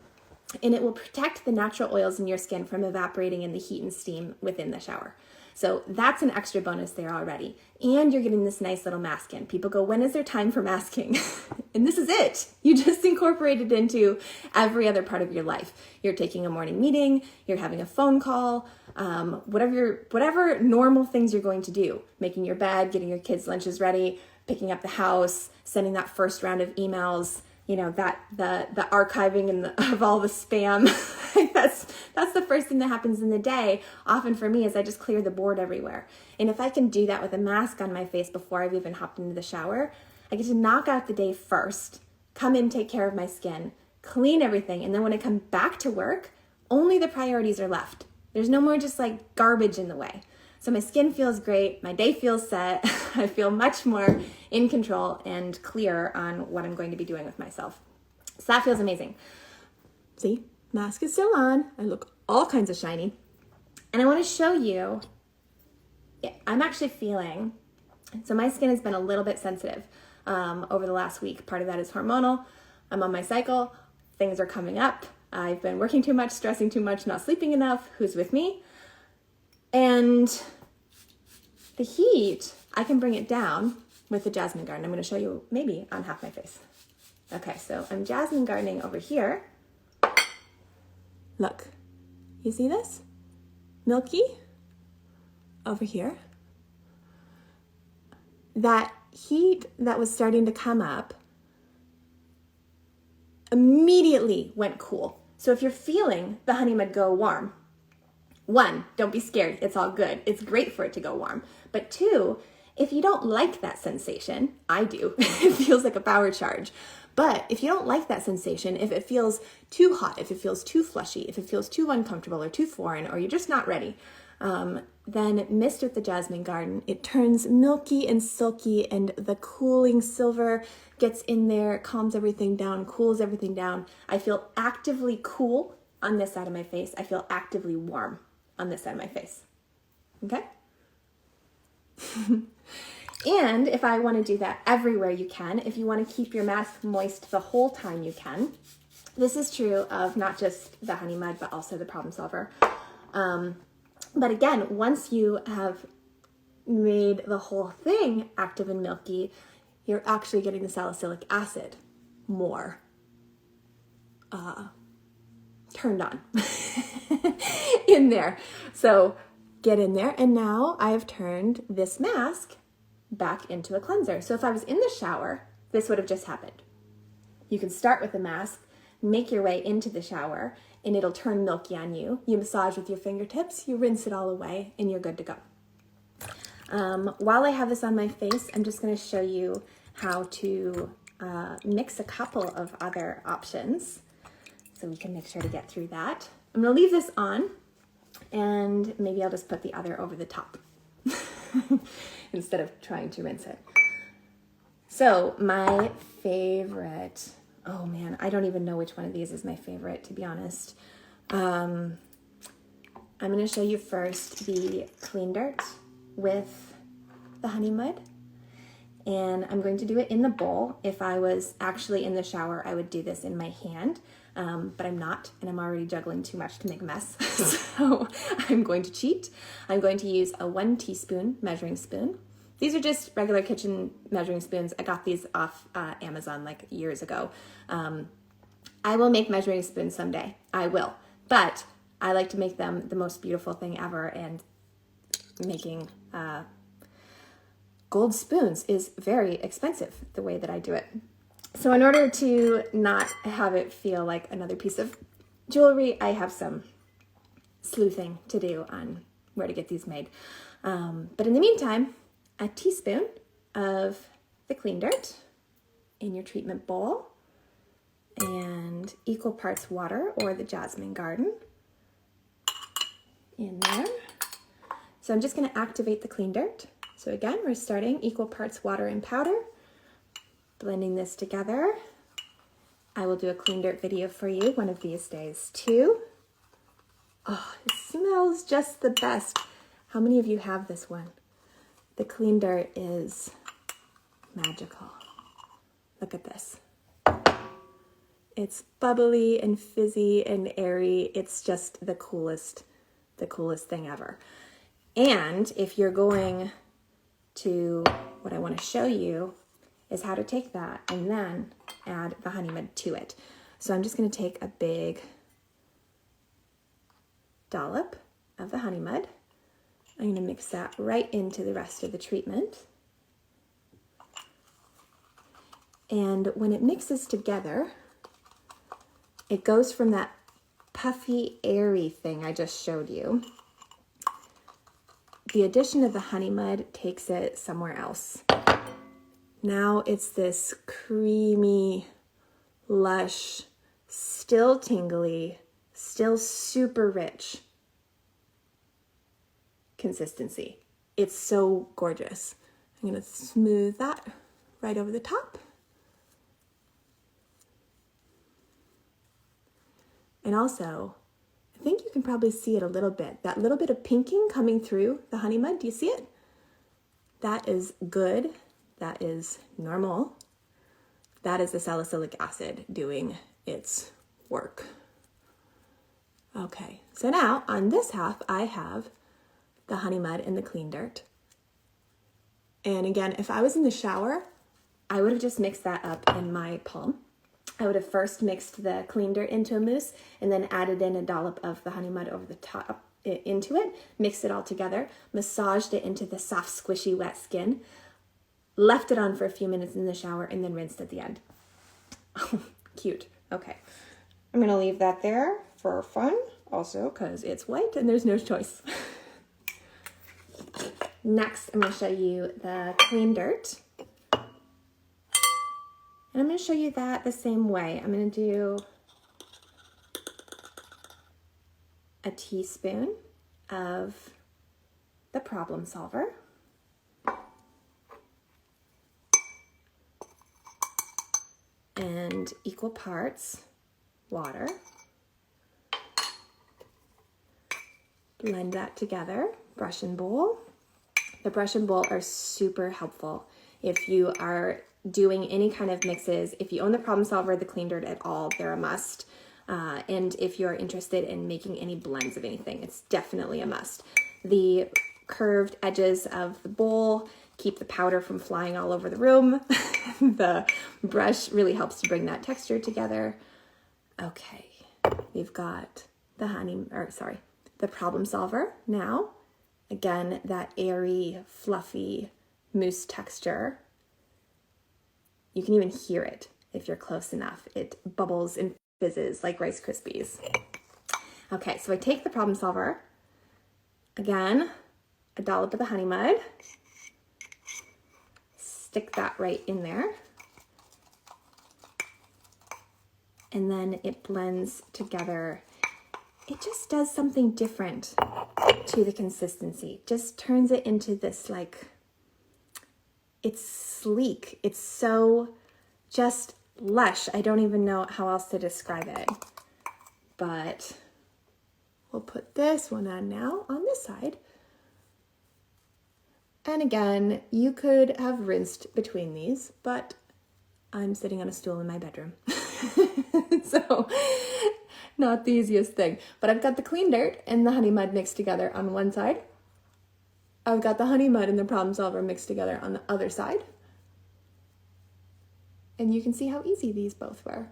Speaker 1: and it will protect the natural oils in your skin from evaporating in the heat and steam within the shower. So that's an extra bonus there already. And you're getting this nice little mask in. People go, when is there time for masking? And this is it. You just incorporate it into every other part of your life. You're taking a morning meeting, you're having a phone call, whatever normal things you're going to do. Making your bed, getting your kids' lunches ready, picking up the house, sending that first round of emails, you know, that the archiving and of all the spam. That's the first thing that happens in the day. Often for me is I just clear the board everywhere. And if I can do that with a mask on my face before I've even hopped into the shower, I get to knock out the day first, come in, take care of my skin, clean everything. And then when I come back to work, only the priorities are left. There's no more just like garbage in the way. So my skin feels great, my day feels set, I feel much more in control and clear on what I'm going to be doing with myself. So that feels amazing. See, mask is still on. I look all kinds of shiny. And I want to show you, I'm actually feeling, so my skin has been a little bit sensitive over the last week. Part of that is hormonal. I'm on my cycle. Things are coming up. I've been working too much, stressing too much, not sleeping enough. Who's with me? And the heat, I can bring it down with the jasmine garden. I'm going to show you maybe on half my face. Okay, so I'm jasmine gardening over here. Look, you see this? Milky over here. That heat that was starting to come up immediately went cool. So if you're feeling the honey mud go warm, one, don't be scared. It's all good. It's great for it to go warm. But two, if you don't like that sensation, I do. It feels like a power charge. But if you don't like that sensation, if it feels too hot, if it feels too flushy, if it feels too uncomfortable or too foreign, or you're just not ready, then mist with the jasmine garden. It turns milky and silky, and the cooling silver gets in there, calms everything down, cools everything down. I feel actively cool on this side of my face. I feel actively warm on this side of my face. Okay? And if I want to do that everywhere, you can. If you want to keep your mask moist the whole time, you can. This is true of not just the honey mud, but also the problem solver. But again, once you have made the whole thing active and milky, you're actually getting the salicylic acid more turned on in there. So get in there. And now I've turned this mask back into a cleanser. So if I was in the shower, this would have just happened. You can start with the mask, make your way into the shower, and it'll turn milky on you. You massage with your fingertips, you rinse it all away, and you're good to go. While I have this on my face, I'm just going to show you how to mix a couple of other options so we can make sure to get through that. I'm going to leave this on, and maybe I'll just put the other over the top instead of trying to rinse it. So my favorite, oh man, I don't even know which one of these is my favorite, to be honest. I'm going to show you first the clean dirt with the honey mud. And I'm going to do it in the bowl. If I was actually in the shower, I would do this in my hand, but I'm not, and I'm already juggling too much to make a mess. So I'm going to cheat. I'm going to use a 1 teaspoon measuring spoon. These are just regular kitchen measuring spoons. I got these off Amazon like years ago. I will make measuring spoons someday. I will. But I like to make them the most beautiful thing ever, and making gold spoons is very expensive the way that I do it. So in order to not have it feel like another piece of jewelry, I have some sleuthing to do on where to get these made. But in the meantime, a teaspoon of the clean dirt in your treatment bowl, and equal parts water or the jasmine garden in there. So I'm just going to activate the clean dirt. So again, we're starting equal parts water and powder, blending this together. I will do a clean dirt video for you one of these days too. Oh, it smells just the best. How many of you have this one? The clean dirt is magical. Look at this. It's bubbly and fizzy and airy. It's just the coolest thing ever. And if you're going to, what I want to show you is how to take that and then add the honey mud to it. So I'm just going to take a big dollop of the honey mud. I'm going to mix that right into the rest of the treatment. And when it mixes together, it goes from that puffy, airy thing I just showed you. The addition of the honey mud takes it somewhere else. Now it's this creamy, lush, still tingly, still super rich consistency. It's so gorgeous. I'm going to smooth that right over the top. And also, I think you can probably see it a little bit. That little bit of pinking coming through the honey mud, do you see it? That is good. That is normal. That is the salicylic acid doing its work. Okay, so now on this half, I have the honey mud and the clean dirt. And again, if I was in the shower, I would have just mixed that up in my palm. I would have first mixed the clean dirt into a mousse and then added in a dollop of the honey mud over the top into it, mixed it all together, massaged it into the soft, squishy, wet skin, left it on for a few minutes in the shower, and then rinsed at the end. Cute. Okay. I'm going to leave that there for fun also because it's white and there's no choice. Next, I'm going to show you the clean dirt. And I'm going to show you that the same way. I'm going to do a teaspoon of the problem solver. And equal parts water. Blend that together. Brush and bowl. The brush and bowl are super helpful if you are doing any kind of mixes. If you own the problem solver, the clean dirt at all, they're a must. And if you're interested in making any blends of anything, it's definitely a must. The curved edges of the bowl keep the powder from flying all over the room. The brush really helps to bring that texture together. Okay, we've got the problem solver now. Again, that airy, fluffy mousse texture. You can even hear it if you're close enough. It bubbles and fizzes like Rice Krispies. Okay, so I take the problem solver. Again, a dollop of the honey mud. Stick that right in there. And then it blends together. It just does something different to the consistency. Just turns it into this like, it's sleek. It's so just lush. I don't even know how else to describe it. But we'll put this one on now on this side. And again, you could have rinsed between these, but I'm sitting on a stool in my bedroom. So not the easiest thing. But I've got the clean dirt and the honey mud mixed together on one side. I've got the honey mud and the problem solver mixed together on the other side. And you can see how easy these both were.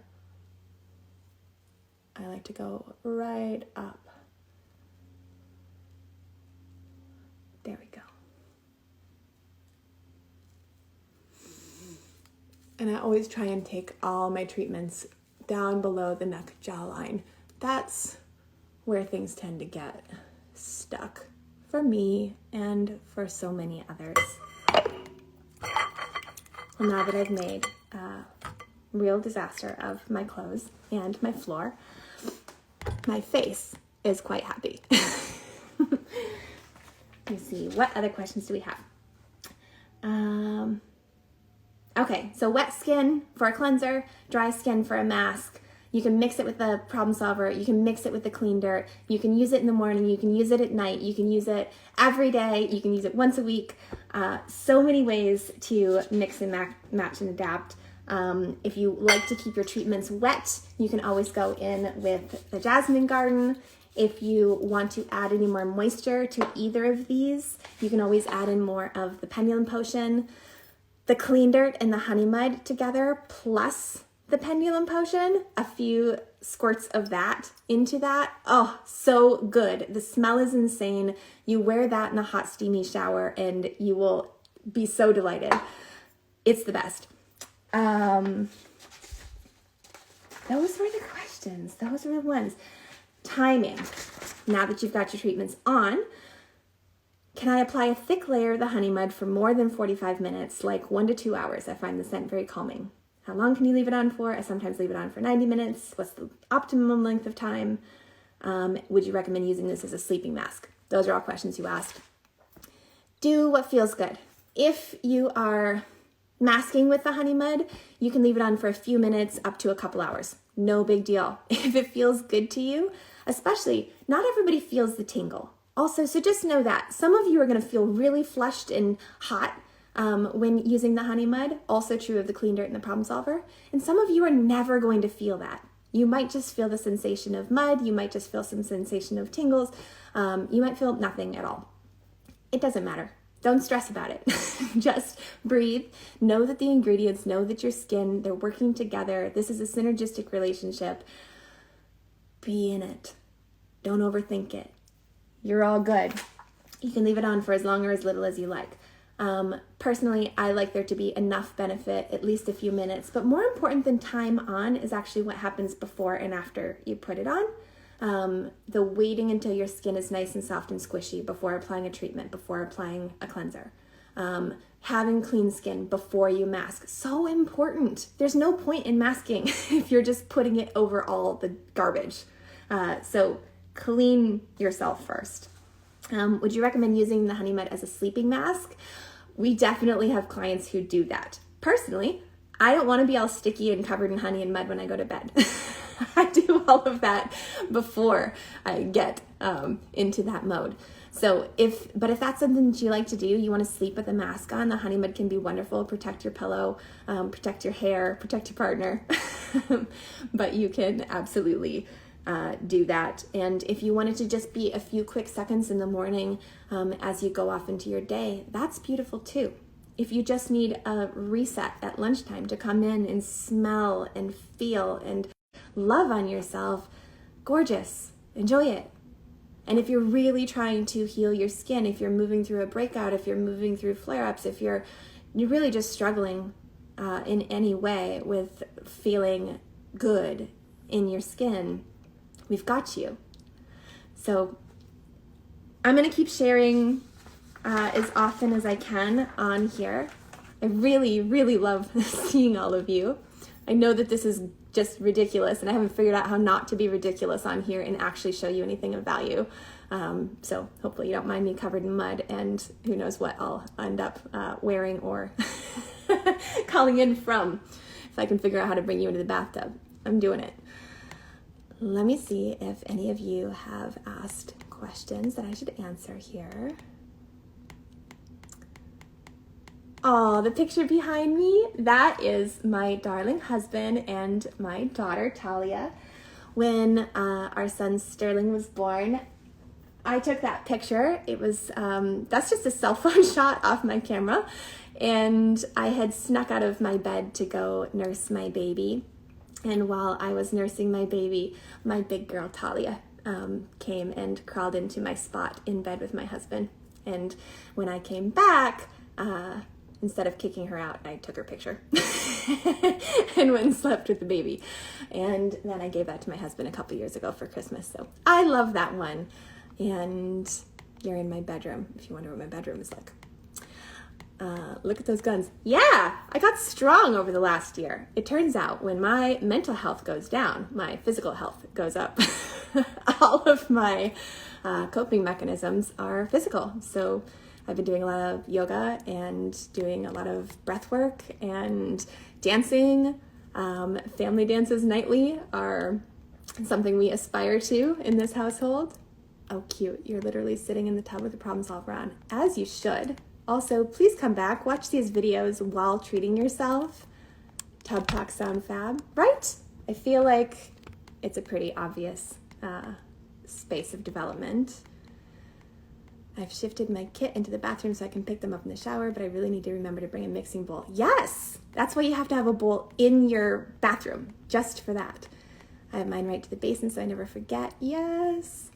Speaker 1: I like to go right up. There we go. And I always try and take all my treatments down below the neck jawline. That's where things tend to get stuck for me and for so many others. Well, now that I've made a real disaster of my clothes and my floor, my face is quite happy. Let me see, what other questions do we have? Okay, so wet skin for a cleanser, dry skin for a mask. You can mix it with the problem solver. You can mix it with the clean dirt. You can use it in the morning. You can use it at night. You can use it every day. You can use it once a week. So many ways to mix and match and adapt. If you like to keep your treatments wet, you can always go in with the jasmine garden. If you want to add any more moisture to either of these, you can always add in more of the pendulum potion. The clean dirt and the honey mud together, plus the pendulum potion, a few squirts of that into that. Oh, so good. The smell is insane. You wear that in a hot, steamy shower and you will be so delighted. It's the best. Those were the questions. Those were the ones. Timing. Now that you've got your treatments on, can I apply a thick layer of the honey mud for more than 45 minutes, like 1 to 2 hours? I find the scent very calming. How long can you leave it on for? I sometimes leave it on for 90 minutes. What's the optimum length of time? Would you recommend using this as a sleeping mask? Those are all questions you asked. do what feels good. If you are masking with the honey mud, you can leave it on for a few minutes up to a couple hours. No big deal. If it feels good to you, especially, not everybody feels the tingle. Also, so just know that some of you are going to feel really flushed and hot when using the honey mud. Also true of the clean dirt and the problem solver. And some of you are never going to feel that. You might just feel the sensation of mud. You might just feel some sensation of tingles. You might feel nothing at all. It doesn't matter. Don't stress about it. Just breathe. Know that the ingredients, know that your skin, they're working together. This is a synergistic relationship. Be in it. Don't overthink it. You're all good. You can leave it on for as long or as little as you like. Personally, I like there to be enough benefit, at least a few minutes, but more important than time on is actually what happens before and after you put it on. The waiting until your skin is nice and soft and squishy before applying a treatment, before applying a cleanser. Having clean skin before you mask, so important. There's no point in masking if you're just putting it over all the garbage. So clean yourself first. Would you recommend using the honey mud as a sleeping mask? We definitely have clients who do that. Personally, I don't want to be all sticky and covered in honey and mud when I go to bed. I do all of that before I get into that mode. So if that's something that you like to do, you want to sleep with a mask on, the honey mud can be wonderful. Protect your pillow, protect your hair, protect your partner. But you can absolutely do that. And if you want it to just be a few quick seconds in the morning as you go off into your day, that's beautiful too. If you just need a reset at lunchtime to come in and smell and feel and love on yourself, gorgeous, enjoy it. And if you're really trying to heal your skin, if you're moving through a breakout, if you're moving through flare-ups, if you're really just struggling in any way with feeling good in your skin, we've got you. So I'm going to keep sharing as often as I can on here. I really, really love seeing all of you. I know that this is just ridiculous, and I haven't figured out how not to be ridiculous on here and actually show you anything of value. So hopefully you don't mind me covered in mud, and who knows what I'll end up wearing or calling in from. If I can figure out how to bring you into the bathtub, I'm doing it. Let me see if any of you have asked questions that I should answer here. Oh, the picture behind me, that is my darling husband and my daughter, Talia. When our son Sterling was born, I took that picture. It was, that's just a cell phone shot off my camera. And I had snuck out of my bed to go nurse my baby. And while I was nursing my baby, my big girl, Talia, came and crawled into my spot in bed with my husband. And when I came back, instead of kicking her out, I took her picture and went and slept with the baby. And then I gave that to my husband a couple years ago for Christmas. So I love that one. And you're in my bedroom, if you wonder what my bedroom is like. Look at those guns. Yeah, I got strong over the last year. It turns out when my mental health goes down, my physical health goes up. All of my coping mechanisms are physical. So I've been doing a lot of yoga and doing a lot of breath work and dancing. Family dances nightly are something we aspire to in this household. Oh, cute. You're literally sitting in the tub with a problem solver on, as you should. Also, please come back, watch these videos while treating yourself. Tub talks sound fab, right? I feel like it's a pretty obvious space of development. I've shifted my kit into the bathroom so I can pick them up in the shower, but I really need to remember to bring a mixing bowl. Yes! That's why you have to have a bowl in your bathroom, just for that. I have mine right to the basin so I never forget. Yes!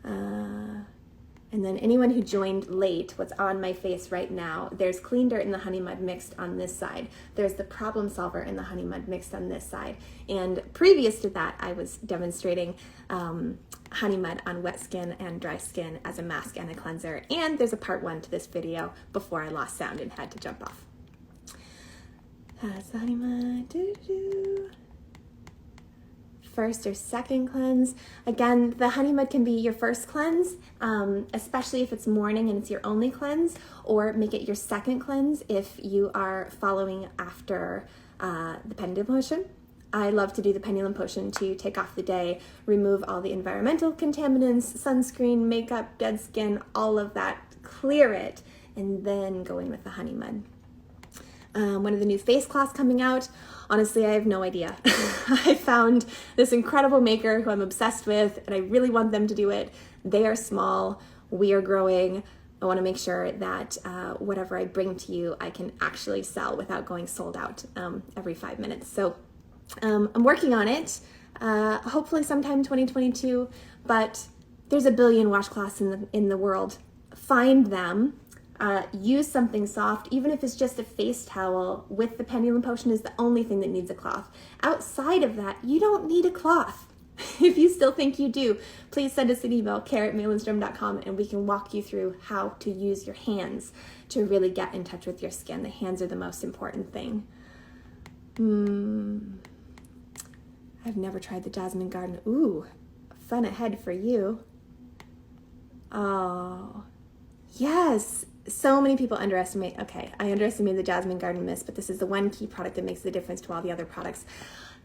Speaker 1: And then anyone who joined late, what's on my face right now, there's clean dirt and the honey mud mixed on this side. There's the problem solver and the honey mud mixed on this side. And previous to that, I was demonstrating honey mud on wet skin and dry skin as a mask and a cleanser. And there's a part 1 to this video before I lost sound and had to jump off. That's the honey mud. first or second cleanse. Again, the honey mud can be your first cleanse, especially if it's morning and it's your only cleanse, or make it your second cleanse if you are following after the pendulum potion. I love to do the pendulum potion to take off the day, remove all the environmental contaminants, sunscreen, makeup, dead skin, all of that, clear it, and then go in with the honey mud. One of the new face cloths coming out, honestly, I have no idea. I found this incredible maker who I'm obsessed with, and I really want them to do it. They are small, we are growing. I want to make sure that whatever I bring to you, I can actually sell without going sold out every 5 minutes. So I'm working on it, hopefully sometime 2022, but there's a billion washcloths in the world. Find them, use something soft, even if it's just a face towel with the pendulum potion is the only thing that needs a cloth. Outside of that, you don't need a cloth. If you still think you do, please send us an email, care@lindstrom.com, and we can walk you through how to use your hands to really get in touch with your skin. The hands are the most important thing. I've never tried the Jasmine Garden. Ooh, fun ahead for you. Oh, yes. So many people underestimate, I underestimate the Jasmine Garden Mist, but this is the one key product that makes the difference to all the other products.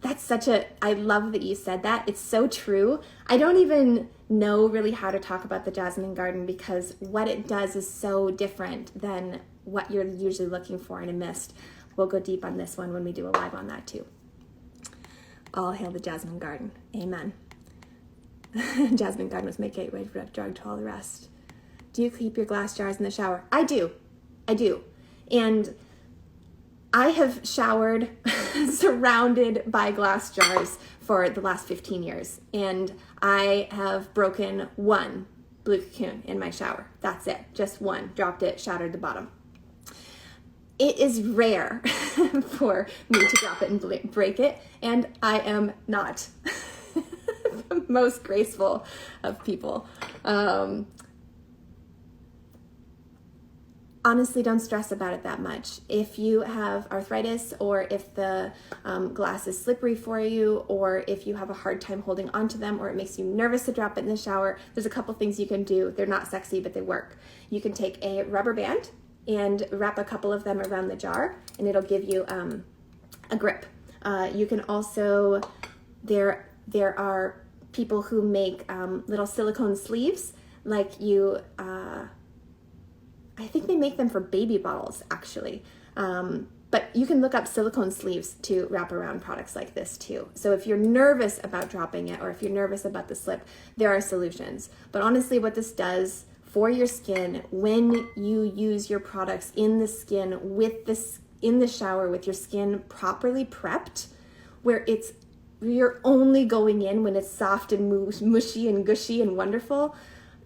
Speaker 1: I love that you said that. It's so true. I don't even know really how to talk about the Jasmine Garden because what it does is so different than what you're usually looking for in a mist. We'll go deep on this one when we do a live on that too. All hail the Jasmine Garden. Amen. Jasmine Garden was my gateway drug to all the rest. Do you keep your glass jars in the shower? I do. And I have showered surrounded by glass jars for the last 15 years. And I have broken one blue cocoon in my shower. That's it. Just one. Dropped it, shattered the bottom. It is rare for me to drop it and break it. And I am not the most graceful of people. Honestly, don't stress about it that much. If you have arthritis or if the glass is slippery for you or if you have a hard time holding onto them or it makes you nervous to drop it in the shower, there's a couple things you can do. They're not sexy, but they work. You can take a rubber band and wrap a couple of them around the jar and it'll give you a grip. You can also, there are people who make little silicone sleeves like you, I think they make them for baby bottles, actually. But you can look up silicone sleeves to wrap around products like this too. So if you're nervous about dropping it or if you're nervous about the slip, there are solutions. But honestly, what this does for your skin when you use your products in the skin in the shower with your skin properly prepped, where you're only going in when it's soft and mushy and gushy and wonderful,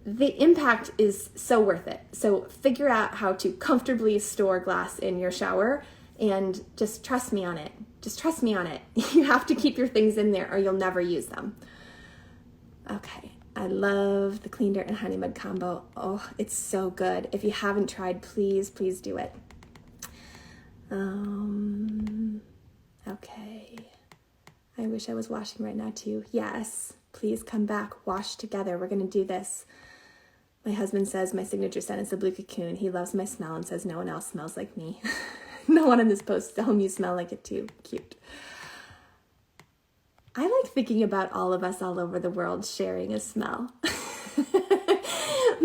Speaker 1: the impact is so worth it. So figure out how to comfortably store glass in your shower and just trust me on it. Just trust me on it. You have to keep your things in there or you'll never use them. Okay, I love the clean dirt and honey mud combo. Oh, it's so good. If you haven't tried, please do it. Okay. I wish I was washing right now too. Yes, please come back, wash together. We're gonna do this. My husband says my signature scent is the blue cocoon. He loves my smell and says no one else smells like me. No one in this post, tell him you smell like it too. Cute. I like thinking about all of us all over the world sharing a smell.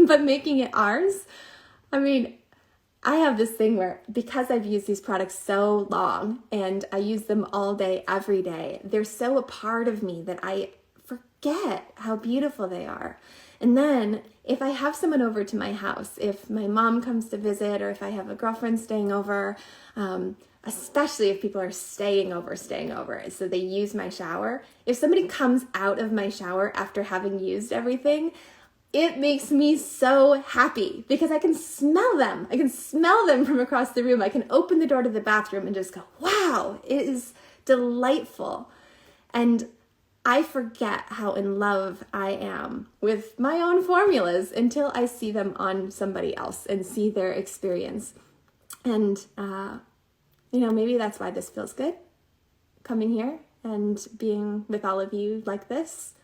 Speaker 1: But making it ours, I mean, I have this thing where because I've used these products so long and I use them all day, every day, they're so a part of me that I forget how beautiful they are. And then if I have someone over to my house, if my mom comes to visit or if I have a girlfriend staying over, especially if people are staying over, so they use my shower. If somebody comes out of my shower after having used everything, it makes me so happy because I can smell them. I can smell them from across the room. I can open the door to the bathroom and just go, wow, it is delightful. And I forget how in love I am with my own formulas until I see them on somebody else and see their experience. And, maybe that's why this feels good, coming here and being with all of you like this.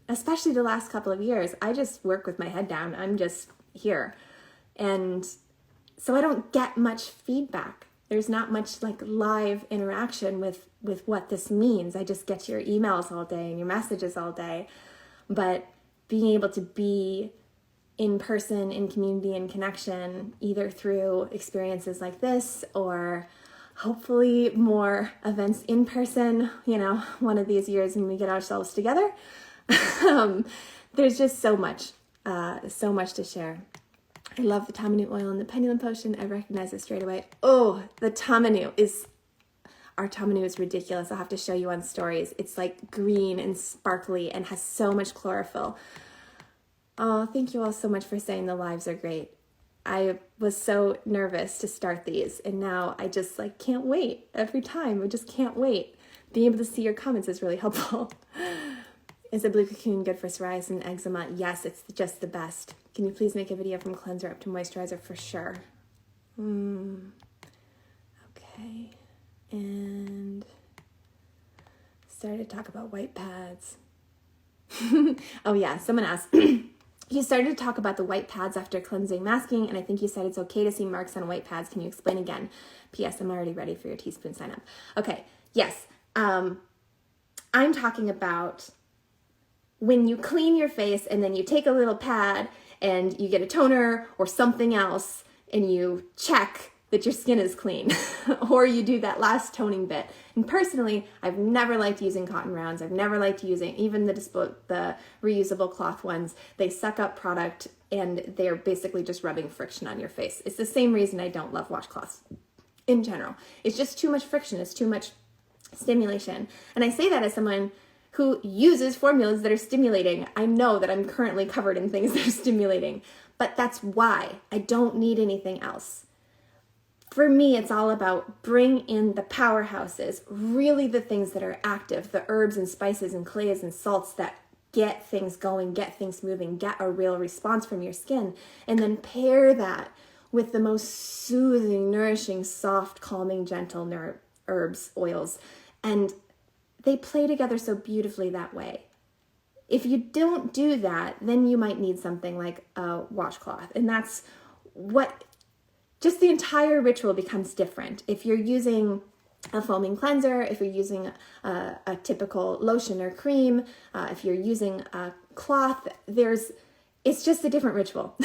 Speaker 1: Especially the last couple of years, I just work with my head down. I'm just here. And so I don't get much feedback. There's not much like live interaction with what this means. I just get your emails all day and your messages all day. But being able to be in person, in community and connection, either through experiences like this or hopefully more events in person, one of these years when we get ourselves together. There's just so much to share. I love the tamanu oil and the pendulum potion. I recognize it straight away. Oh, our tamanu is ridiculous. I'll have to show you on stories. It's like green and sparkly and has so much chlorophyll. Oh, thank you all so much for saying the lives are great. I was so nervous to start these, and now I just can't wait every time. I just can't wait. Being able to see your comments is really helpful. Is a blue cocoon good for psoriasis and eczema? Yes, it's just the best. Can you please make a video from cleanser up to moisturizer? For sure. Okay. And started to talk about white pads. Oh yeah, someone asked, you started to talk about the white pads after cleansing masking, and I think you said it's okay to see marks on white pads. Can you explain again? P.S. I'm already ready for your teaspoon sign up. Okay, yes. I'm talking about when you clean your face and then you take a little pad and you get a toner or something else and you check that your skin is clean or you do that last toning bit. And personally, I've never liked using cotton rounds. I've never liked using even the reusable cloth ones. They suck up product and they're basically just rubbing friction on your face. It's the same reason I don't love washcloths in general. It's just too much friction. It's too much stimulation. And I say that as someone who uses formulas that are stimulating. I know that I'm currently covered in things that are stimulating, but that's why I don't need anything else. For me, it's all about bring in the powerhouses, really the things that are active, the herbs and spices and clays and salts that get things going, get things moving, get a real response from your skin, and then pair that with the most soothing, nourishing, soft, calming, gentle herbs, oils, and they play together so beautifully that way. If you don't do that, then you might need something like a washcloth. And that's what, just the entire ritual becomes different. If you're using a foaming cleanser, if you're using a typical lotion or cream, if you're using a cloth, it's just a different ritual.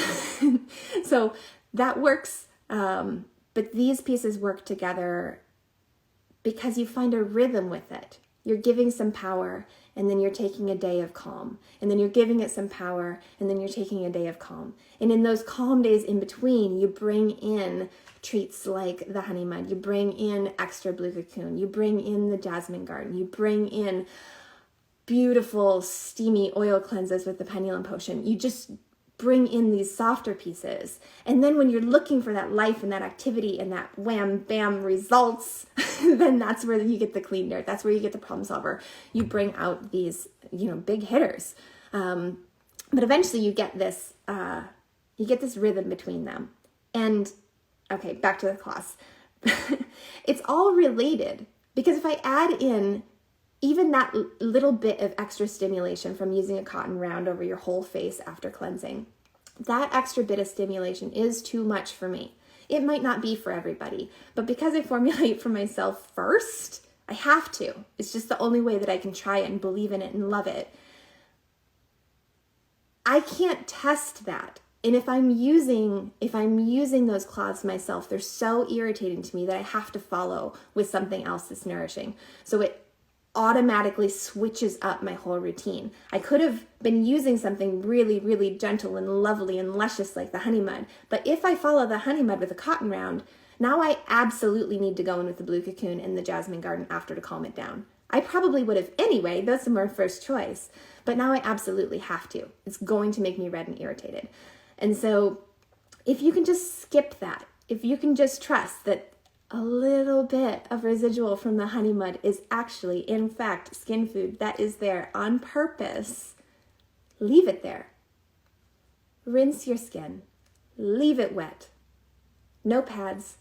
Speaker 1: So that works, but these pieces work together because you find a rhythm with it. You're giving some power, and then you're taking a day of calm. And then you're giving it some power, and then you're taking a day of calm. And in those calm days in between, you bring in treats like the honey mud. You bring in extra blue cocoon. You bring in the jasmine garden. You bring in beautiful, steamy oil cleanses with the pendulum potion. You just bring in these softer pieces. And then when you're looking for that life and that activity and that wham, bam results, then that's where you get the clean dirt. That's where you get the problem solver. You bring out these, big hitters. But eventually you get this rhythm between them. And okay, back to the class. It's all related, because if I add in even that little bit of extra stimulation from using a cotton round over your whole face after cleansing, that extra bit of stimulation is too much for me. It might not be for everybody, but because I formulate for myself first, I have to. It's just the only way that I can try it and believe in it and love it. I can't test that. And if I'm using those cloths myself, they're so irritating to me that I have to follow with something else that's nourishing. So it automatically switches up my whole routine. I could have been using something really, really gentle and lovely and luscious like the honey mud, but if I follow the honey mud with a cotton round, now I absolutely need to go in with the blue cocoon and the jasmine garden after to calm it down. I probably would have anyway, that's my first choice, but now I absolutely have to. It's going to make me red and irritated. And so if you can just skip that, if you can just trust that a little bit of residual from the honey mud is actually, in fact, skin food that is there on purpose, leave it there. Rinse your skin. Leave it wet. No pads,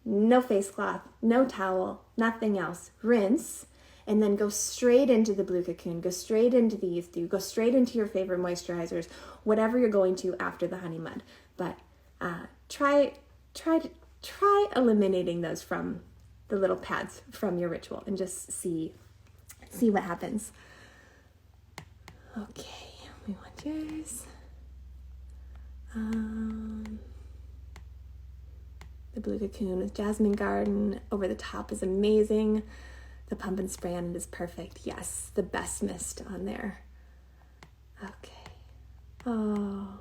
Speaker 1: no face cloth, no towel, nothing else. Rinse, and then go straight into the Blue Cocoon, go straight into the Youth Dew, go straight into your favorite moisturizers, whatever you're going to after the honey mud. But try eliminating those from the little pads from your ritual and just see what happens. Okay, we want yours. The Blue Cocoon with Jasmine Garden over the top is amazing. The pump and spray on it is perfect. Yes, the best mist on there. Okay. Oh,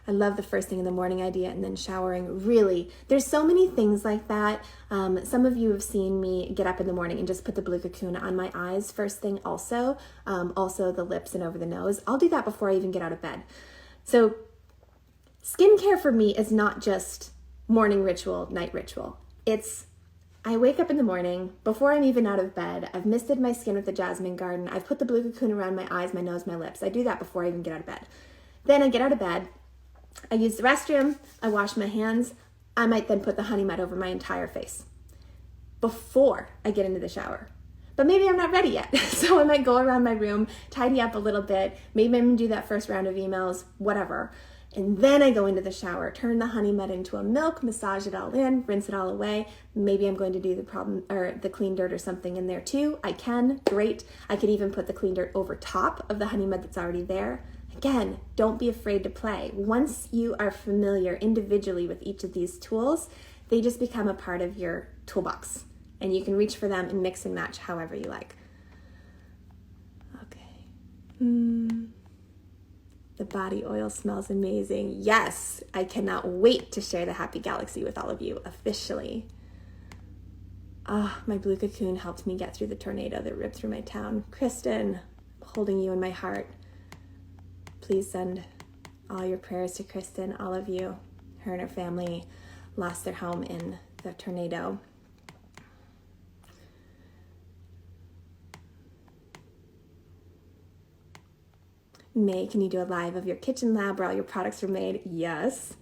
Speaker 1: I love the first thing in the morning idea and then showering. Really, there's so many things like that. Some of you have seen me get up in the morning and just put the Blue Cocoon on my eyes first thing also. Also the lips and over the nose. I'll do that before I even get out of bed. So skincare for me is not just morning ritual, night ritual. I wake up in the morning, before I'm even out of bed, I've misted my skin with the Jasmine Garden, I've put the Blue Cocoon around my eyes, my nose, my lips. I do that before I even get out of bed. Then I get out of bed, I use the restroom, I wash my hands, I might then put the honey mud over my entire face before I get into the shower. But maybe I'm not ready yet, so I might go around my room, tidy up a little bit, maybe I'm gonna do that first round of emails, whatever. And then I go into the shower, turn the honey mud into a milk, massage it all in, rinse it all away. Maybe I'm going to do the clean dirt or something in there too. I can, great. I could even put the clean dirt over top of the honey mud that's already there. Again, don't be afraid to play. Once you are familiar individually with each of these tools, they just become a part of your toolbox. And you can reach for them and mix and match however you like. Okay. The body oil smells amazing. Yes, I cannot wait to share the Happy Galaxy with all of you officially. My Blue Cocoon helped me get through the tornado that ripped through my town. Kristen, I'm holding you in my heart. Please send all your prayers to Kristen, all of you. Her and her family lost their home in the tornado. May, can you do a live of your kitchen lab where all your products were made? Yes.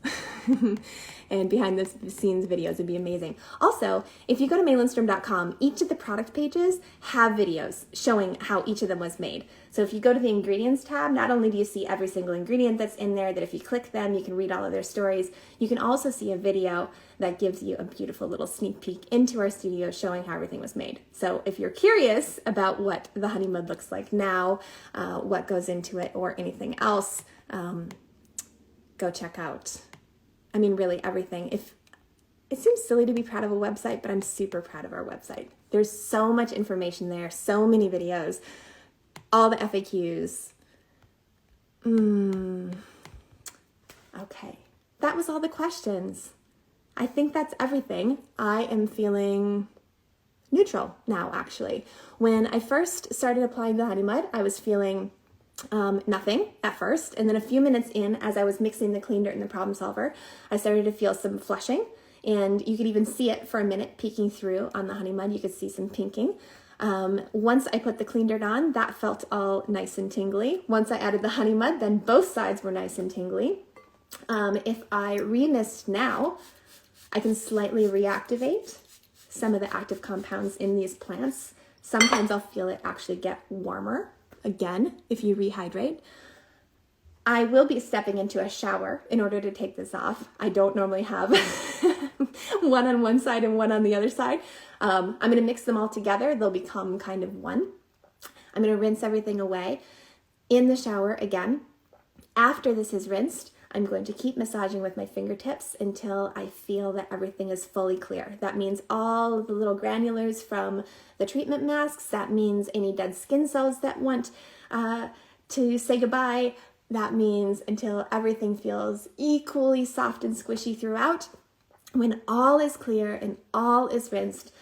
Speaker 1: And behind the scenes videos would be amazing. Also, if you go to Lindstrom.com, each of the product pages have videos showing how each of them was made. So if you go to the ingredients tab, not only do you see every single ingredient that's in there, that if you click them, you can read all of their stories, you can also see a video that gives you a beautiful little sneak peek into our studio showing how everything was made. So if you're curious about what the honey mud looks like now, what goes into it, or anything else, go check out, really everything. If it seems silly to be proud of a website, but I'm super proud of our website. There's so much information there, so many videos, all the FAQs. Okay, that was all the questions. I think that's everything. I am feeling neutral now, actually. When I first started applying the honey mud, I was feeling nothing at first, and then a few minutes in, as I was mixing the clean dirt and the problem solver, I started to feel some flushing, and you could even see it for a minute peeking through on the honey mud. You could see some pinking. Once I put the clean dirt on, that felt all nice and tingly. Once I added the honey mud, then both sides were nice and tingly. If I remist now, I can slightly reactivate some of the active compounds in these plants. Sometimes I'll feel it actually get warmer. Again, if you rehydrate. I will be stepping into a shower in order to take this off. I don't normally have one on one side and one on the other side. I'm going to mix them all together. They'll become kind of one. I'm going to rinse everything away in the shower again. After this is rinsed, I'm going to keep massaging with my fingertips until I feel that everything is fully clear. That means all of the little granulars from the treatment masks. That means any dead skin cells that want to say goodbye. That means until everything feels equally soft and squishy throughout. When all is clear and all is rinsed,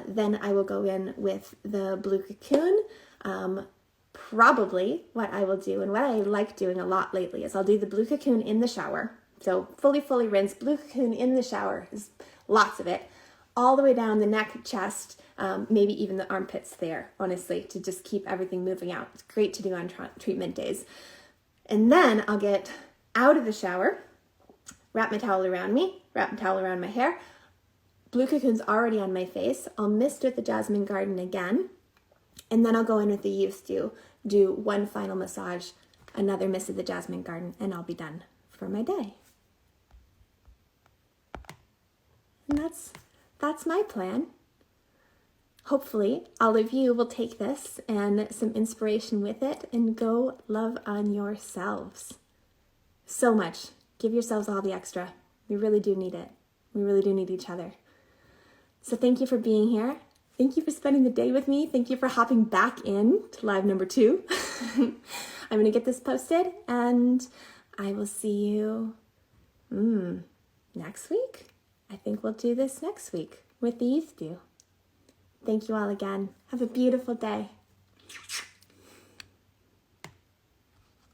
Speaker 1: then I will go in with the Blue Cocoon. Probably what I will do, and what I like doing a lot lately, is I'll do the Blue Cocoon in the shower. So fully rinsed Blue Cocoon in the shower, is lots of it, all the way down the neck, chest, maybe even the armpits there, honestly, to just keep everything moving out. It's great to do on treatment days. And then I'll get out of the shower, wrap my towel around me, wrap my towel around my hair, Blue Cocoon's already on my face. I'll mist with the Jasmine Garden again. And then I'll go in with the Youth Dew, do one final massage, another mist of the Jasmine Garden, and I'll be done for my day. And that's my plan. Hopefully, all of you will take this and some inspiration with it and go love on yourselves. So much. Give yourselves all the extra. We really do need it. We really do need each other. So thank you for being here. Thank you for spending the day with me. Thank you for hopping back in to live number 2. I'm going to get this posted and I will see you next week. I think we'll do this next week with the Youth Dew. Thank you all again. Have a beautiful day.